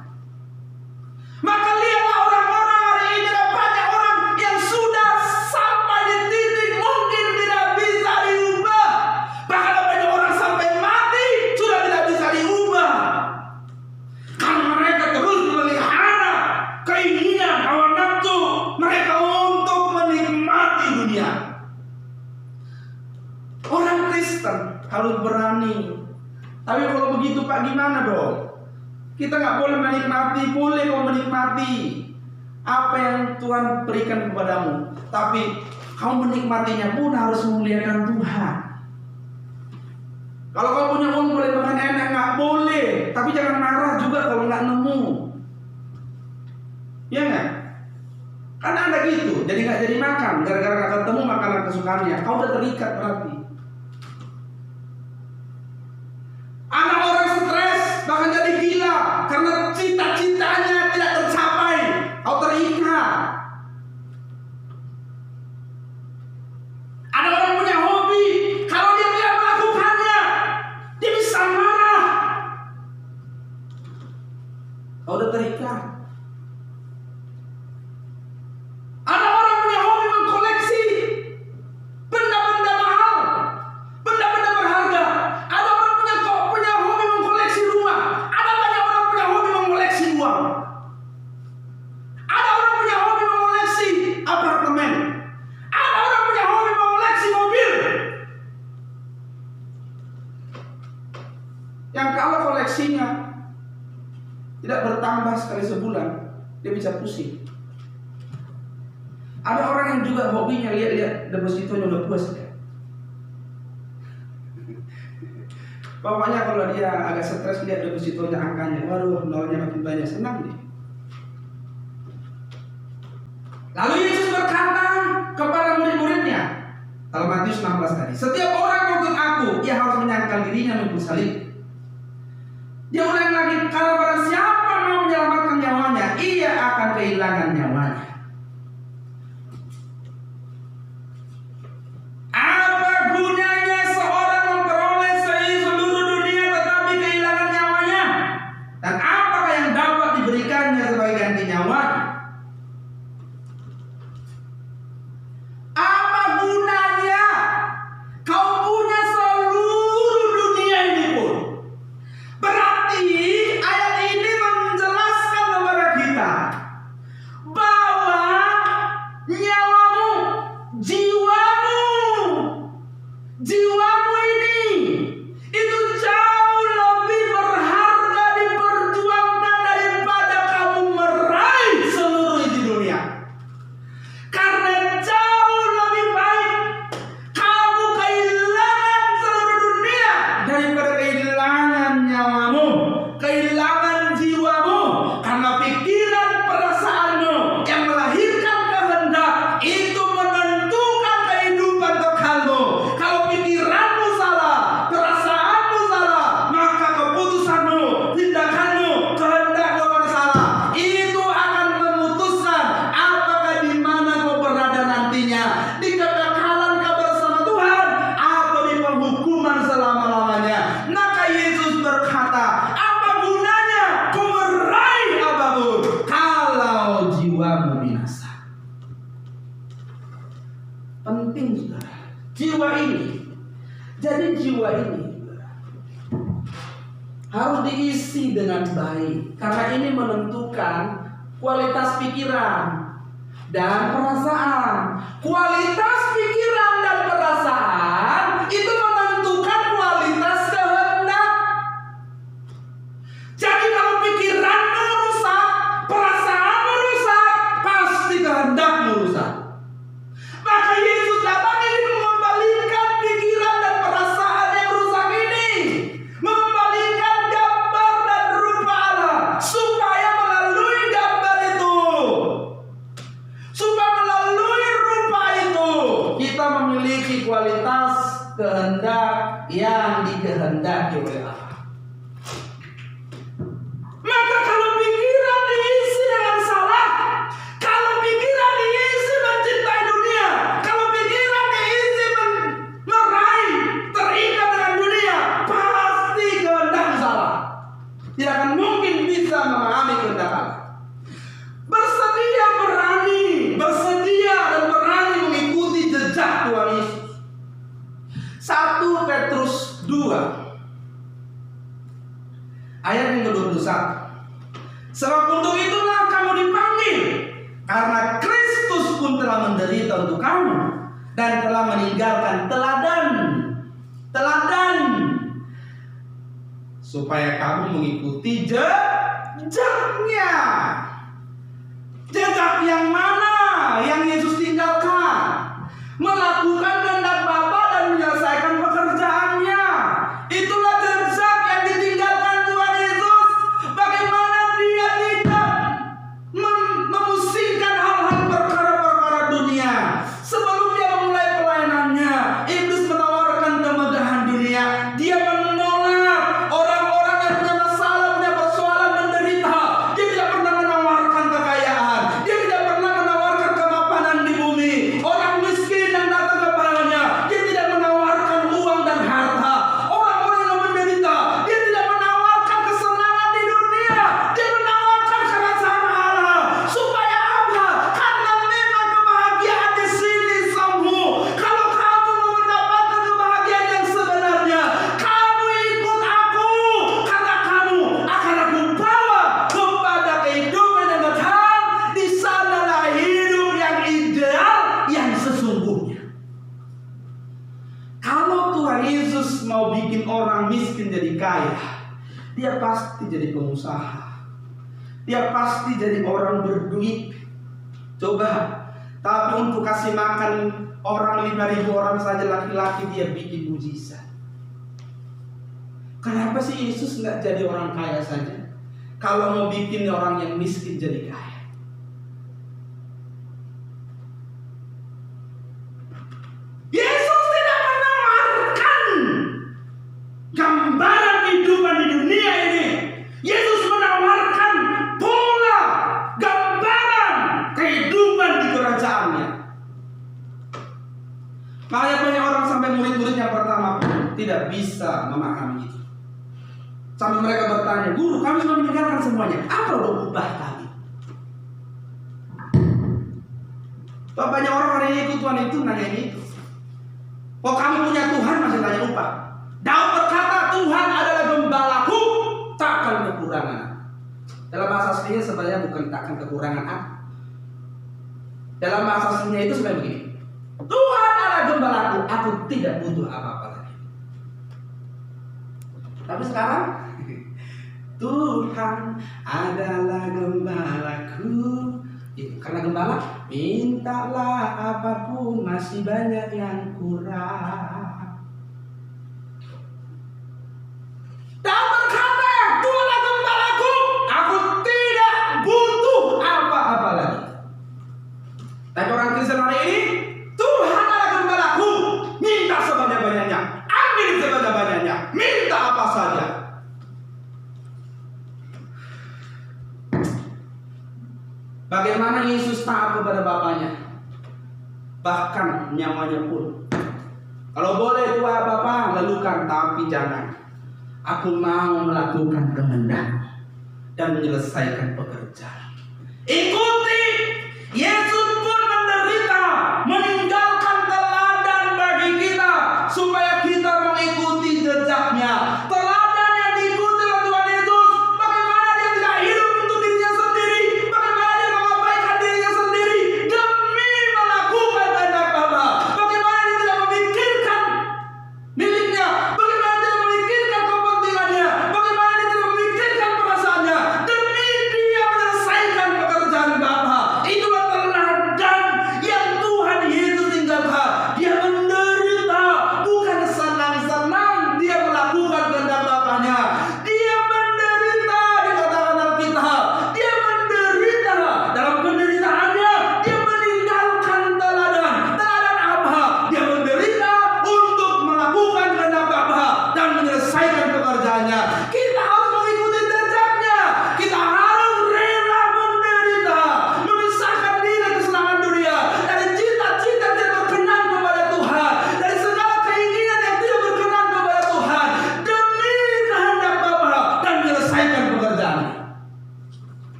Speaker 1: Maka lihatlah orang-orang hari ini, ada banyak orang yang sudah sampai di titik mungkin tidak bisa diubah. Bahkan ada banyak orang sampai mati sudah tidak bisa diubah. Karena mereka terus memelihara keinginan hawa nafsu mereka untuk menikmati dunia. Orang Kristen harus berani. Tapi kalau begitu Pak, gimana dong? Kita nggak boleh menikmati, boleh kau menikmati apa yang Tuhan berikan kepadamu. Tapi kau menikmatinya pun harus memuliakan Tuhan. Kalau kau punya uang boleh makan enak, nggak boleh. Tapi jangan marah juga kalau nggak nemu. Ya nggak? Karena ada gitu, jadi nggak jadi makan. Gara-gara nggak ketemu makanan kesukaannya, kau udah terikat berarti. Anak orang stres, bahkan jadi gila karena cita-citanya tidak tercapai. Kau terikat. Ada orang punya hobi, kalau dia tidak melakukannya, dia bisa marah. Kau udah terikat. Ada orang punya hobi mengkoleksi benda-benda mahal, benda-benda berharga. Ada orang punya hobi mengkoleksi rumah. Ada banyak orang punya hobi mengkoleksi uang. Ada orang punya hobi mengoleksi apartemen. Ada orang punya hobi mengoleksi mobil. Yang kalau koleksinya tidak bertambah sekali sebulan, dia bisa pusing. Ada orang yang juga hobinya lihat-lihat depositonya udah puas ya. Pokoknya kalau dia agak stres lihat depositonya angkanya, waduh nolnya makin banyak, senang dia. Lalu Yesus berkata kepada murid-muridnya dalam Matius 16 tadi, setiap orang mengikut aku, ia harus menyangkal dirinya memikul salib. Dia ulang lagi, kalau barang siapa mau menyelamatkan nyawanya, ia akan kehilangan nyawanya. Apa gunanya seorang memperoleh seluruh dunia tetapi kehilangan nyawanya? Dan apakah yang dapat diberikannya sebagai ganti nyawanya? Apa gunanya kau punya seluruh dunia ini pun? Berarti ayat ini menjelaskan kepada kita bahwa nyawamu, jiwamu ini itu jauh lebih berharga diperjuangkan daripada kamu meraih penting, saudara. Jiwa ini. Jadi jiwa ini harus diisi dengan baik, karena ini menentukan kualitas pikiran dan perasaan. Kualitas pikiran dan perasaan itu menentukan kualitas kehendak. Jadi kalau pikiranmu rusak, perasaanmu rusak, pasti kehendakmu rusak. Maka Yesus datang ini mengembalikan pikiran dan perasaan yang rusak ini, mengembalikan gambar dan rupa Allah, supaya melalui gambar itu, supaya melalui rupa itu, kita memiliki kualitas kehendak yang dikehendaki oleh Allah. Maka kalau pikiran diisi dengan salah, kalau pikiran diisi mencintai dunia, kalau pikiran diisi meraih, terikat dengan dunia, pasti kehendak salah. Tidak akan mungkin bisa memahami kehendak Allah. Bersedia dan berani mengikuti jejak Tuhan Yesus. 1 Petrus 2 ayat yang ke-21. Sebab untuk itulah kamu dipanggil, karena Kristus pun telah menderita untuk kamu dan telah meninggalkan teladan supaya kamu mengikuti jejaknya. Jejak yang mana yang Yesus tinggalkan? Melakukan kehendak Bapa dan menyelesaikan pekerjaannya. Itulah jejak yang ditinggalkan Tuhan Yesus. Bagaimana dia tidak memusingkan hal-hal perkara-perkara dunia. Sebelum dia memulai pelayanannya, iblis menawarkan kemegahan dunia. Dia menolak orang-orang yang punya masalah, punya persoalan, menderita. Dia tidak pernah menawarkan kekayaan. Dia tidak pernah menawarkan kemapanan di bumi. Orang miskin yang datang kepadanya, dia tidak menawarkan uang dan harta. Orang-orang yang menderita, dia tidak menawarkan kesenangan di dunia. Dia menawarkan kerajaan Allah. Supaya apa? Karena memang kebahagiaan di sini semu. Kalau kamu mau mendapatkan kebahagiaan yang sebenarnya, kamu ikut aku. Karena kamu akan aku bawa kepada kehidupan yang kekal. Di sanalah hidup yang ideal, yang sesungguhnya. Kalau Tuhan Yesus mau bikin orang miskin jadi kaya, dia pasti jadi pengusaha. Dia pasti jadi orang berduit. Coba, tapi untuk kasih makan orang 5.000 orang saja laki-laki dia bikin mujizat. Kenapa sih Yesus nggak jadi orang kaya saja? Kalau mau bikin orang yang miskin jadi kaya. Yesus tidak menawarkan gambaran kehidupan di dunia ini. Yesus menawarkan pola, gambaran kehidupan di kerajaannya. Makanya banyak orang sampai murid-murid yang pertama pun tidak bisa memahami itu. Sampai mereka bertanya, "Guru, kami sudah meninggalkan semuanya. Apa udah ubah kami?" Banyak orang hari ini ikut Tuhan itu nanya itu. "Oh, kamu punya Tuhan masih tanya upah?" Daud berkata, "Tuhan adalah gembalaku, takkan kekurangan." Dalam bahasa aslinya sebenarnya bukan takkan kekurangan aku. Dalam bahasa aslinya itu sebenarnya begini. Tuhan adalah gembalaku, aku tidak butuh apa-apa lagi. Tapi sekarang Tuhan adalah gembalaku. Karena gembala, mintalah apapun, masih banyak yang kurang. Daud berkata, Tuhanlah gembalaku, aku tidak butuh apa-apa lagi. Tapi orang Kristen hari ini, Tuhan adalah gembalaku, minta sebanyak-banyaknya, ambil sebanyak-banyaknya, minta apa saja. Bagaimana Yesus taat kepada Bapaknya, bahkan nyawanya pun. Kalau boleh Tuhan Bapa, lakukan, tapi jangan. Aku mau melakukan kehendak dan menyelesaikan pekerjaan. Ikuti. Yesus pun menderita, meninggalkan teladan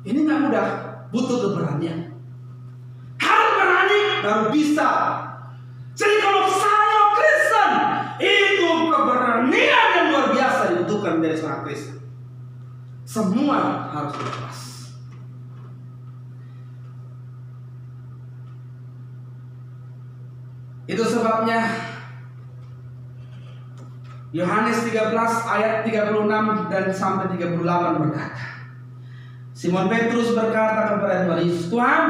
Speaker 1: Ini nggak mudah, butuh keberanian. Harus berani baru bisa. Jadi kalau saya Kristen, itu keberanian yang luar biasa dibutuhkan dari seorang Kristen. Semua harus lepas. Itu sebabnya Yohanes 13 ayat 36 dan sampai 38 berkata, Simon Petrus berkata kepada Tuhan Yesus, Tuhan,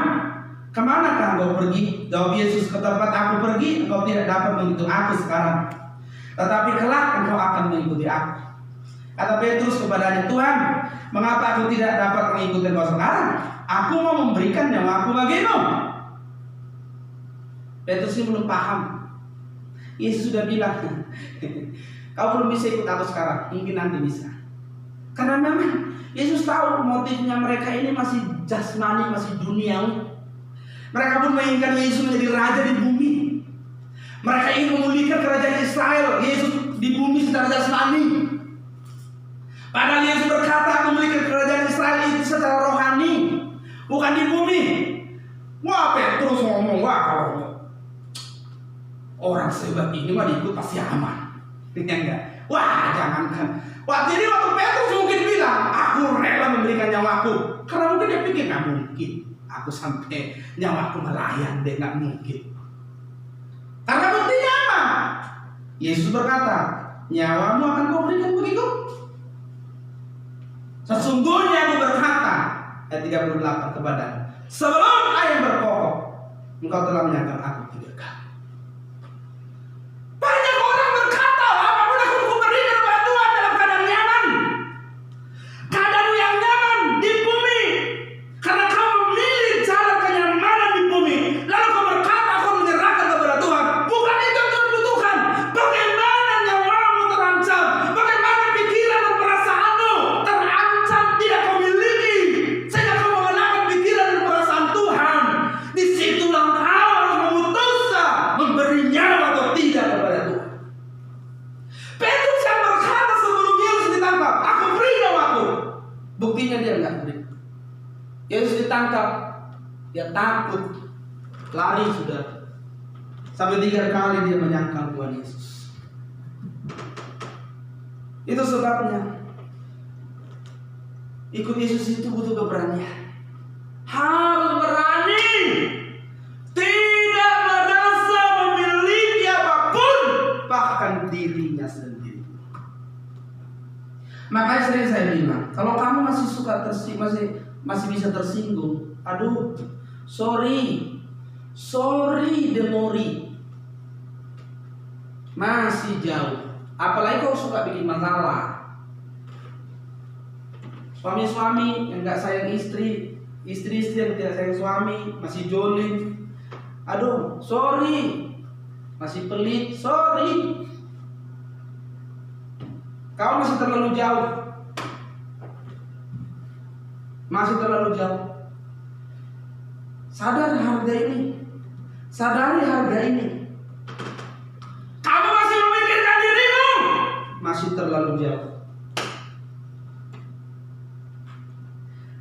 Speaker 1: kemanakah engkau pergi? Jawab Yesus, ke tempat aku pergi, engkau tidak dapat mengikuti aku sekarang, tetapi kelak engkau akan mengikuti aku. Kata Petrus kepadanya, Tuhan, mengapa aku tidak dapat mengikuti engkau sekarang? Aku mau memberikan nyawaku bagimu. Petrus ini belum paham. Yesus sudah bilang, kau belum bisa ikut aku sekarang, mungkin nanti bisa. Karena memang Yesus tahu motifnya mereka ini masih jasmani, masih duniawi. Mereka pun menginginkan Yesus menjadi raja di bumi. Mereka ingin memulihkan kerajaan Israel. Yesus di bumi secara jasmani. Padahal Yesus berkata memulihkan kerajaan Israel itu secara rohani, bukan di bumi. Wah, Petrus ngomong, wah kalau orang sehebat ini mah diikut pasti aman. Enggak. Wah, jangankan. Wah, jadi waktu Petrus mungkin bilang, aku rela memberikan nyawaku. Karena mungkin dia pikir, nggak mungkin aku sampai nyawaku melayang deh, nggak mungkin. Karena buktinya apa? Yesus berkata, nyawamu akan kau berikan begitu. Sesungguhnya aku berkata, ayat 38 kepadamu, sebelum ayam berkokok, engkau telah menyangkal aku 3 kali. Buktinya dia nggak beri. Yesus ditangkap, dia takut, lari sudah. Sampai 3 kali dia menyangkal Tuhan Yesus. Itu sebabnya ikut Yesus itu butuh keberanian. Harus berani, tidak merasa memiliki apapun, bahkan dirinya sendiri. Makanya sering saya bilang, kalau kamu masih suka masih bisa tersinggung, aduh, sorry demori, masih jauh. Apalagi kau suka bikin masalah. Suami-suami yang nggak sayang istri yang tidak sayang suami, masih jolim, aduh, sorry, masih pelit, sorry. Kau masih terlalu jauh. Masih terlalu jauh. Sadari harga ini. Kamu masih memikirkan dirimu. Masih terlalu jauh.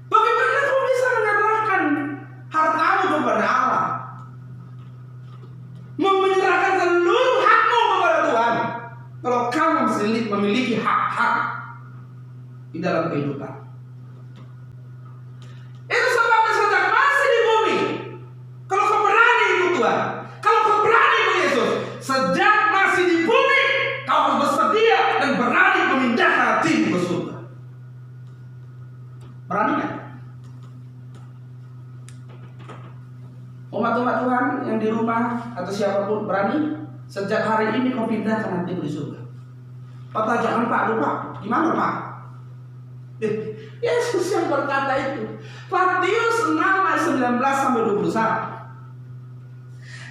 Speaker 1: Bagaimana kamu bisa menyerahkan hartamu kepada Allah? Menyerahkan seluruh hakmu kepada Tuhan. Kalau kamu memiliki hak-hak di dalam kehidupan. Itu sebabnya sejak masih di bumi, kalau kau berani ikut Tuhan, kalau kau berani ikut Yesus, sejak masih di bumi, kau harus bersedia dan berani memindahkan hatimu ke surga. Berani kan? Umat-umat Tuhan yang di rumah atau siapapun berani, sejak hari ini kau pindahkan hatimu di surga. Kata jangan Pak, lupa. Gimana Pak? Yesus yang berkata itu. Matius 6 ayat 19 sampai 21.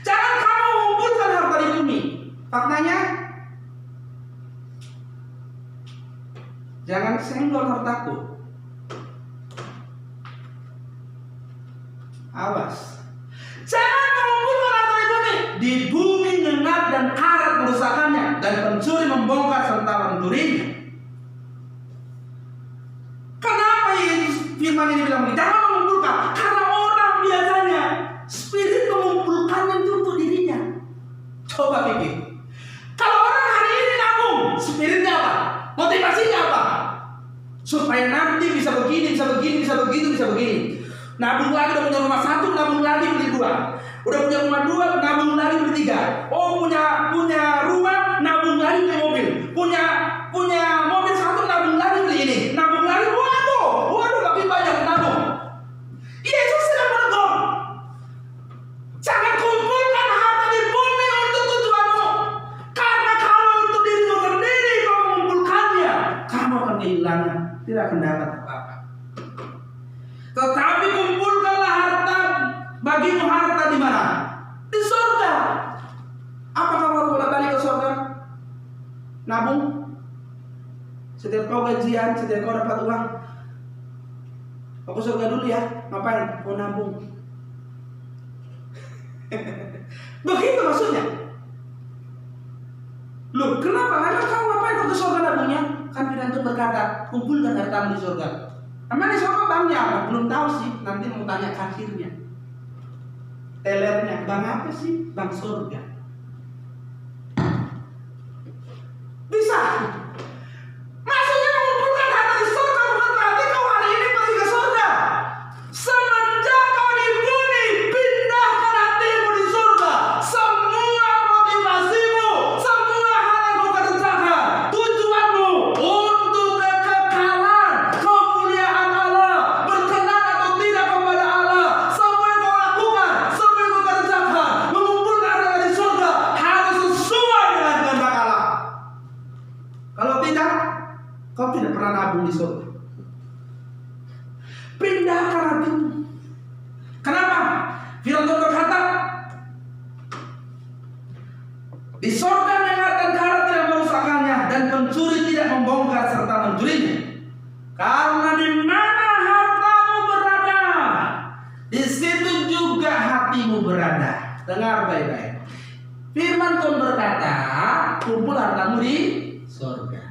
Speaker 1: Jangan kamu mengumpulkan harta di bumi. Faktanya, jangan senggol hartaku. Awas. Jangan mengumpulkan harta di bumi. Di bumi nyengat dan karat merusakannya, dan pencuri membongkar serta mencurinya. Kenapa Yesus firman ini bilang, jangan Coba pikir. Kalau orang hari ini nabung, spiritnya apa? Motivasinya apa? Supaya nanti bisa begini, bisa begini, bisa begitu, bisa begini. Nabung lagi, udah punya rumah satu, nabung lagi beli dua. Udah punya rumah dua, nabung lagi beli tiga. Oh, punya rumah, nabung lagi beli mobil. Punya mobil satu, nabung lagi beli ini. Nabung lagi, waduh, lebih banyak nabung. Yesus sedang menegur. Jangan kumpulkan harta di bumi untuk tujuanmu. Karena kalau untuk dirimu sendiri kau mengumpulkannya, kamu akan kehilangan, tidak akan dapat apa-apa. Tetapi kumpulkanlah harta bagimu, harta di mana? Di surga. Apa kamu harus bolak-balik ke surga? Nabung? Setiap kau gajian, setiap kau dapat uang, aku surga dulu ya. Ngapain? Mau nabung. Begitu maksudnya. Loh, kenapa? Emang kamu ngapain ke surga nabungnya? Kan Firman berkata, kumpulkan hartamu di surga. Emang di surga banknya apa? Belum tahu sih. Nanti mau tanya kasirnya. Tellernya, bank apa sih? Bank surga. Bisa. Maksudnya mengumpulkan harta di surga bukan berarti kau hari ini pergi ke surga. Semenjak kau di bumi, pindahkan hatimu di surga. Semua motivasimu, semua hal yang kau kerjakan, tujuanmu untuk kekekalan, kemuliaan Allah, berkenan atau tidak kepada Allah. Semua yang kau lakukan, semua yang kau kerjakan, mengumpulkan harta di surga harus sesuai dengan kehendak Allah. Kalau tidak, kau tidak pernah nabung di surga. Pindahkan hatimu. Kenapa? Firman Tuhan berkata, di surga menyengat dan karat tidak merusakkannya, dan pencuri tidak membongkar serta mencurinya. Karena di mana hartamu berada, di situ juga hatimu berada. Dengar baik-baik. Firman Tuhan berkata, kumpul hartamu di surga.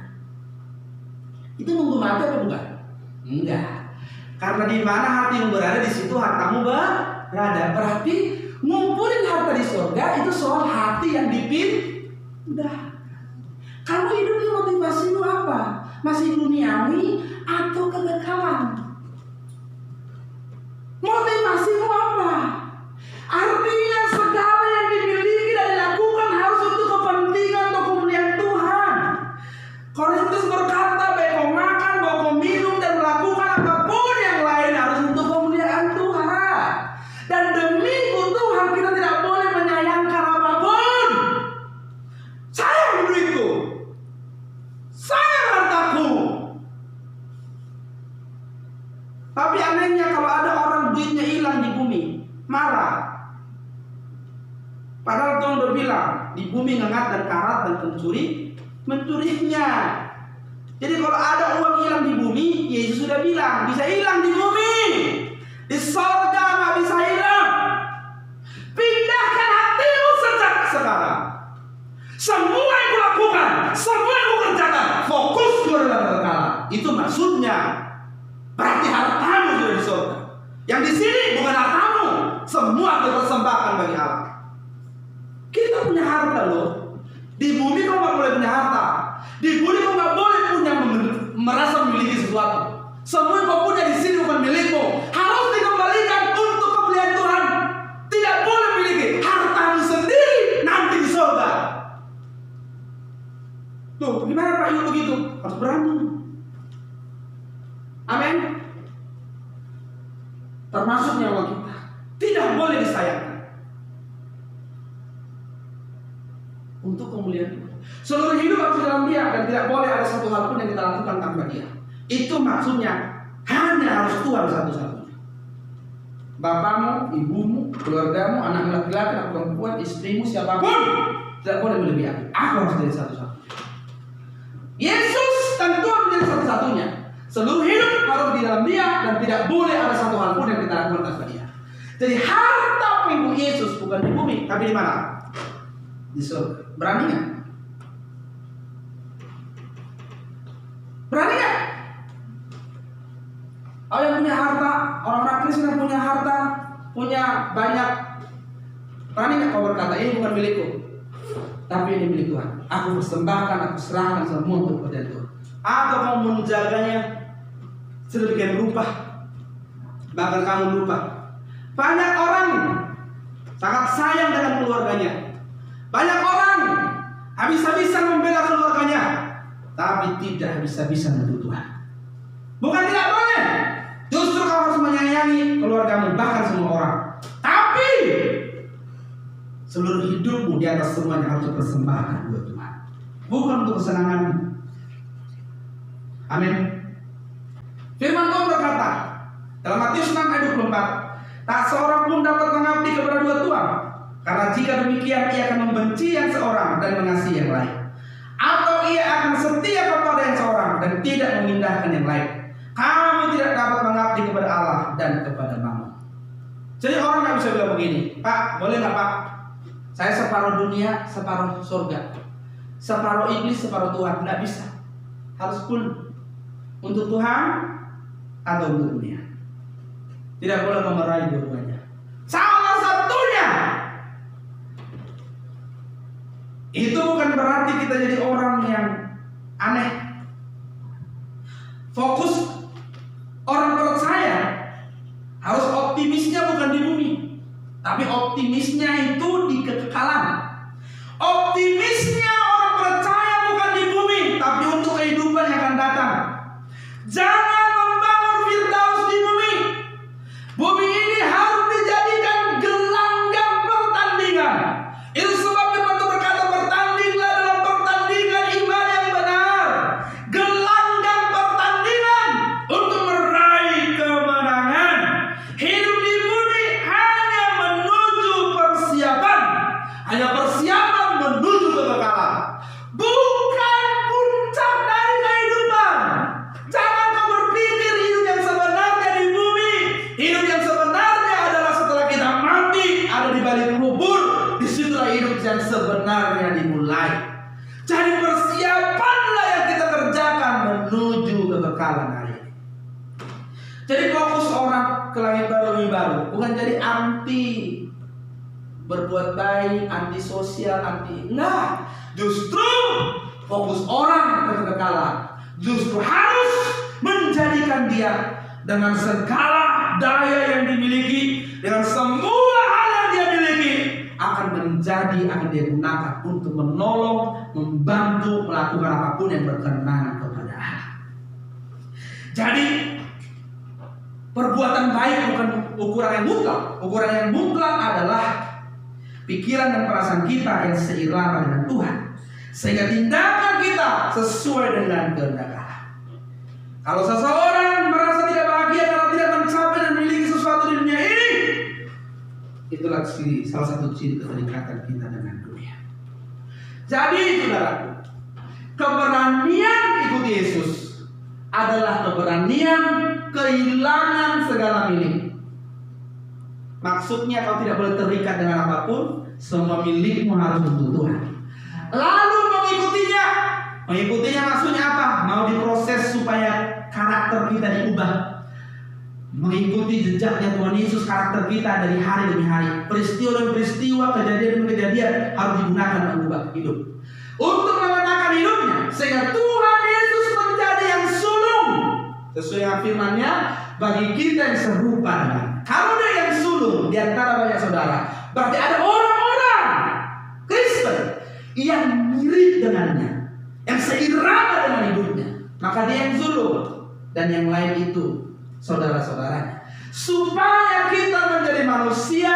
Speaker 1: Itu nunggu mati apa bukan? Enggak. Karena di mana hatimu berada, di situ hartamu berada. Berarti ngumpulin harta di surga itu soal hati yang dipindah. Kamu hidupnya motivasimu apa? Masih duniawi atau kekekalan? Motivasimu apa? Artinya segala yang dimiliki dan dilakukan harus untuk kepentingan atau kemuliaan Tuhan. Korintus berkata, baik kau makan, baik kau minum, dan melakukan apapun yang lain harus untuk kemuliaan Tuhan. Dan demi Tuhan kita tidak boleh menyayangkan apapun. Sayang duitku, sayang hartaku. Tapi anehnya kalau ada orang duitnya hilang di bumi, marah. Padahal Tuhan udah bilang, di bumi ngengat dan karat dan pencuri mencurinya. Jadi kalau ada uang hilang di bumi, Yesus sudah bilang bisa hilang di bumi, di surga nggak bisa hilang. Pindahkan hatimu sejak sekarang. Semua yang kulakukan, semua yang kukerjakan, fokus kepada kekekalan. Itu maksudnya. Berarti hartamu sudah di surga. Yang di sini bukan hartamu, semua dipersembahkan bagi Allah. Kita punya harta loh. Di bumi kau nggak boleh punya harta. Di bumi kau nggak boleh punya merasa memiliki sesuatu. Semua yang kau punya di sini bukan milikmu. Harus dikembalikan untuk kemuliaan Tuhan. Tidak boleh memiliki hartamu sendiri nanti di surga. Tuh, gimana Pak Yu begitu? Harus berani. Amin. Termasuk nyawa kita. Tidak boleh disayangkan. Untuk kemuliaan Tuhan. Seluruh hidup harus dalam Dia dan tidak boleh ada satu hal pun yang kita lakukan tanpa Dia. Itu maksudnya hanya harus Tuhan satu-satunya. Bapakmu, ibumu, keluargamu, anak laki-laki, anak perempuan, istrimu, siapapun tidak boleh melebihi. Aku harus jadi satu-satunya. Yesus dan Tuhan menjadi satu-satunya. Seluruh hidup harus di dalam Dia dan tidak boleh ada satu hal pun yang kita lakukan tanpa Dia. Jadi harta milik Yesus bukan di bumi, tapi di mana? Di surga. Berani nggak? Berani nggak? Kalau yang punya harta, orang-orang Kristen yang punya harta, punya banyak, berani nggak kau berkata ini bukan milikku? tapi ini milik Tuhan. Aku persembahkan, aku serahkan semua untuk pekerjaan Tuhan. Atau kamu menjaganya sedemikian rupa, bahkan kamu lupa. Banyak orang sangat sayang dengan keluarganya. Banyak orang habis-habisan membela keluarganya, tapi tidak habis-habisan untuk Tuhan. Bukan tidak boleh, justru kau harus menyayangi keluargamu, bahkan semua orang. Tapi seluruh hidupmu di atas semuanya harus dipersembahkan buat Tuhan, bukan untuk kesenanganmu. Amin. Firman Tuhan berkata dalam Matius 6 ayat 24, tak seorang pun dapat mengabdi kepada dua tuan, karena jika demikian ia akan membenci yang seorang dan mengasihi yang lain, atau ia akan setia kepada yang seorang dan tidak memindahkan yang lain. Kamu tidak dapat mengabdi kepada Allah dan kepada mammon. Jadi orang nggak bisa bilang begini, Pak, boleh nggak Pak? Saya separuh dunia, separuh surga, separuh iblis, separuh Tuhan. Nggak bisa. Harus full untuk Tuhan atau untuk dunia. Tidak boleh memeraih dua-duanya. Salah satunya. Itu bukan berarti kita jadi orang yang aneh. Fokus orang percaya harus optimisnya bukan di bumi, tapi optimisnya itu di kekekalan. Optimisnya orang percaya bukan di bumi, tapi untuk kehidupan yang akan datang. Jangan membangun Firdaus di bumi. Bumi ini harus dijadikan gelanggang pertandingan. Itu sebab Firman Tuhan berkata, bertandinglah dalam pertandingan iman yang benar. Gelanggang pertandingan untuk meraih kemenangan. Hidup di bumi hanya menuju persiapan, hanya persiapan menuju kekekalan, bukan puncak dari kehidupan. Jangan kau berpikir hidup yang sebenarnya di bumi. Hidup yang sebenarnya adalah setelah kita mati, ada di balik kubur. Disitulah hidup yang sebenarnya dimulai. Jadi persiapanlah yang kita kerjakan menuju kekekalan hari ini. Jadi fokus orang ke langit baru bumi baru, bukan jadi anti berbuat baik, anti sosial, anti. Nah, justru fokus orang ke kekekalan. Justru harus menjadikan dia dengan segala daya yang dimiliki, dengan semua hal yang dia miliki, akan dia gunakan untuk menolong, membantu, melakukan apapun yang berkenan kepada Allah. Jadi perbuatan baik bukan ukuran yang mutlak. Ukuran yang mutlak adalah pikiran dan perasaan kita yang seirama dengan Tuhan, sehingga tindakan kita sesuai dengan kehendak Allah. Kalau seseorang merasa tidak bahagia karena tidak mencapai dan memiliki sesuatu di dunia ini, itulah salah satu ciri keterikatan kita dengan dunia. Jadi saudaraku, keberanian ikut Yesus adalah keberanian kehilangan segala milik. Maksudnya kau tidak boleh terikat dengan apapun, semua milikmu harus untuk Tuhan. Lalu mengikutinya. Mengikutinya maksudnya apa? Mau diproses supaya karakter kita diubah. Mengikuti jejaknya Tuhan Yesus, karakter kita dari hari demi hari. Peristiwa demi peristiwa, kejadian demi kejadian harus digunakan mengubah hidup. Untuk mengenakan hidupnya, sehingga Tuhan Yesus menjadi yang sulung. Sesuai dengan firman-Nya, bagi kita yang serupa dengan. Kalau dia yang sulung di antara banyak saudara, berarti ada orang-orang Kristen yang mirip dengannya, yang seirama dengan hidupnya. Maka dia yang sulung, dan yang lain itu saudara-saudaranya. Supaya kita menjadi manusia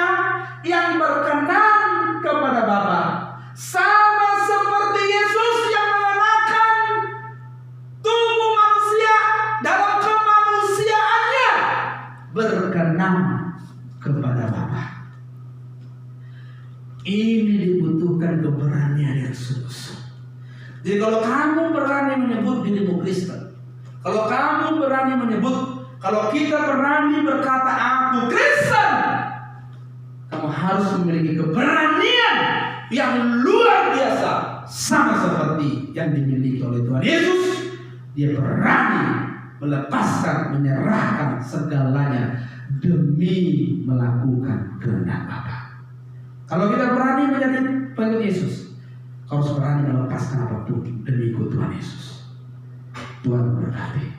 Speaker 1: yang berkenan kepada Bapa, sama seperti Yesus yang mengenakan tubuh manusia dalam kemanusiaannya, berkenan kepada Bapa. Ini dibutuhkan keberanian yang sungguh-sungguh. Jadi kalau kamu berani menyebut dirimu Kristen, kalau kamu berani menyebut, kalau kita berani berkata aku Kristen, kamu harus memiliki keberanian yang luar biasa, sama seperti yang dimiliki oleh Tuhan Yesus. Dia berani melepaskan, menyerahkan segalanya demi melakukan kehendak Bapa. Kalau kita berani menjadi pengikut Yesus, Kau harus berani melepaskan apapun demi ikut Tuhan Yesus. Tuhan memberkati.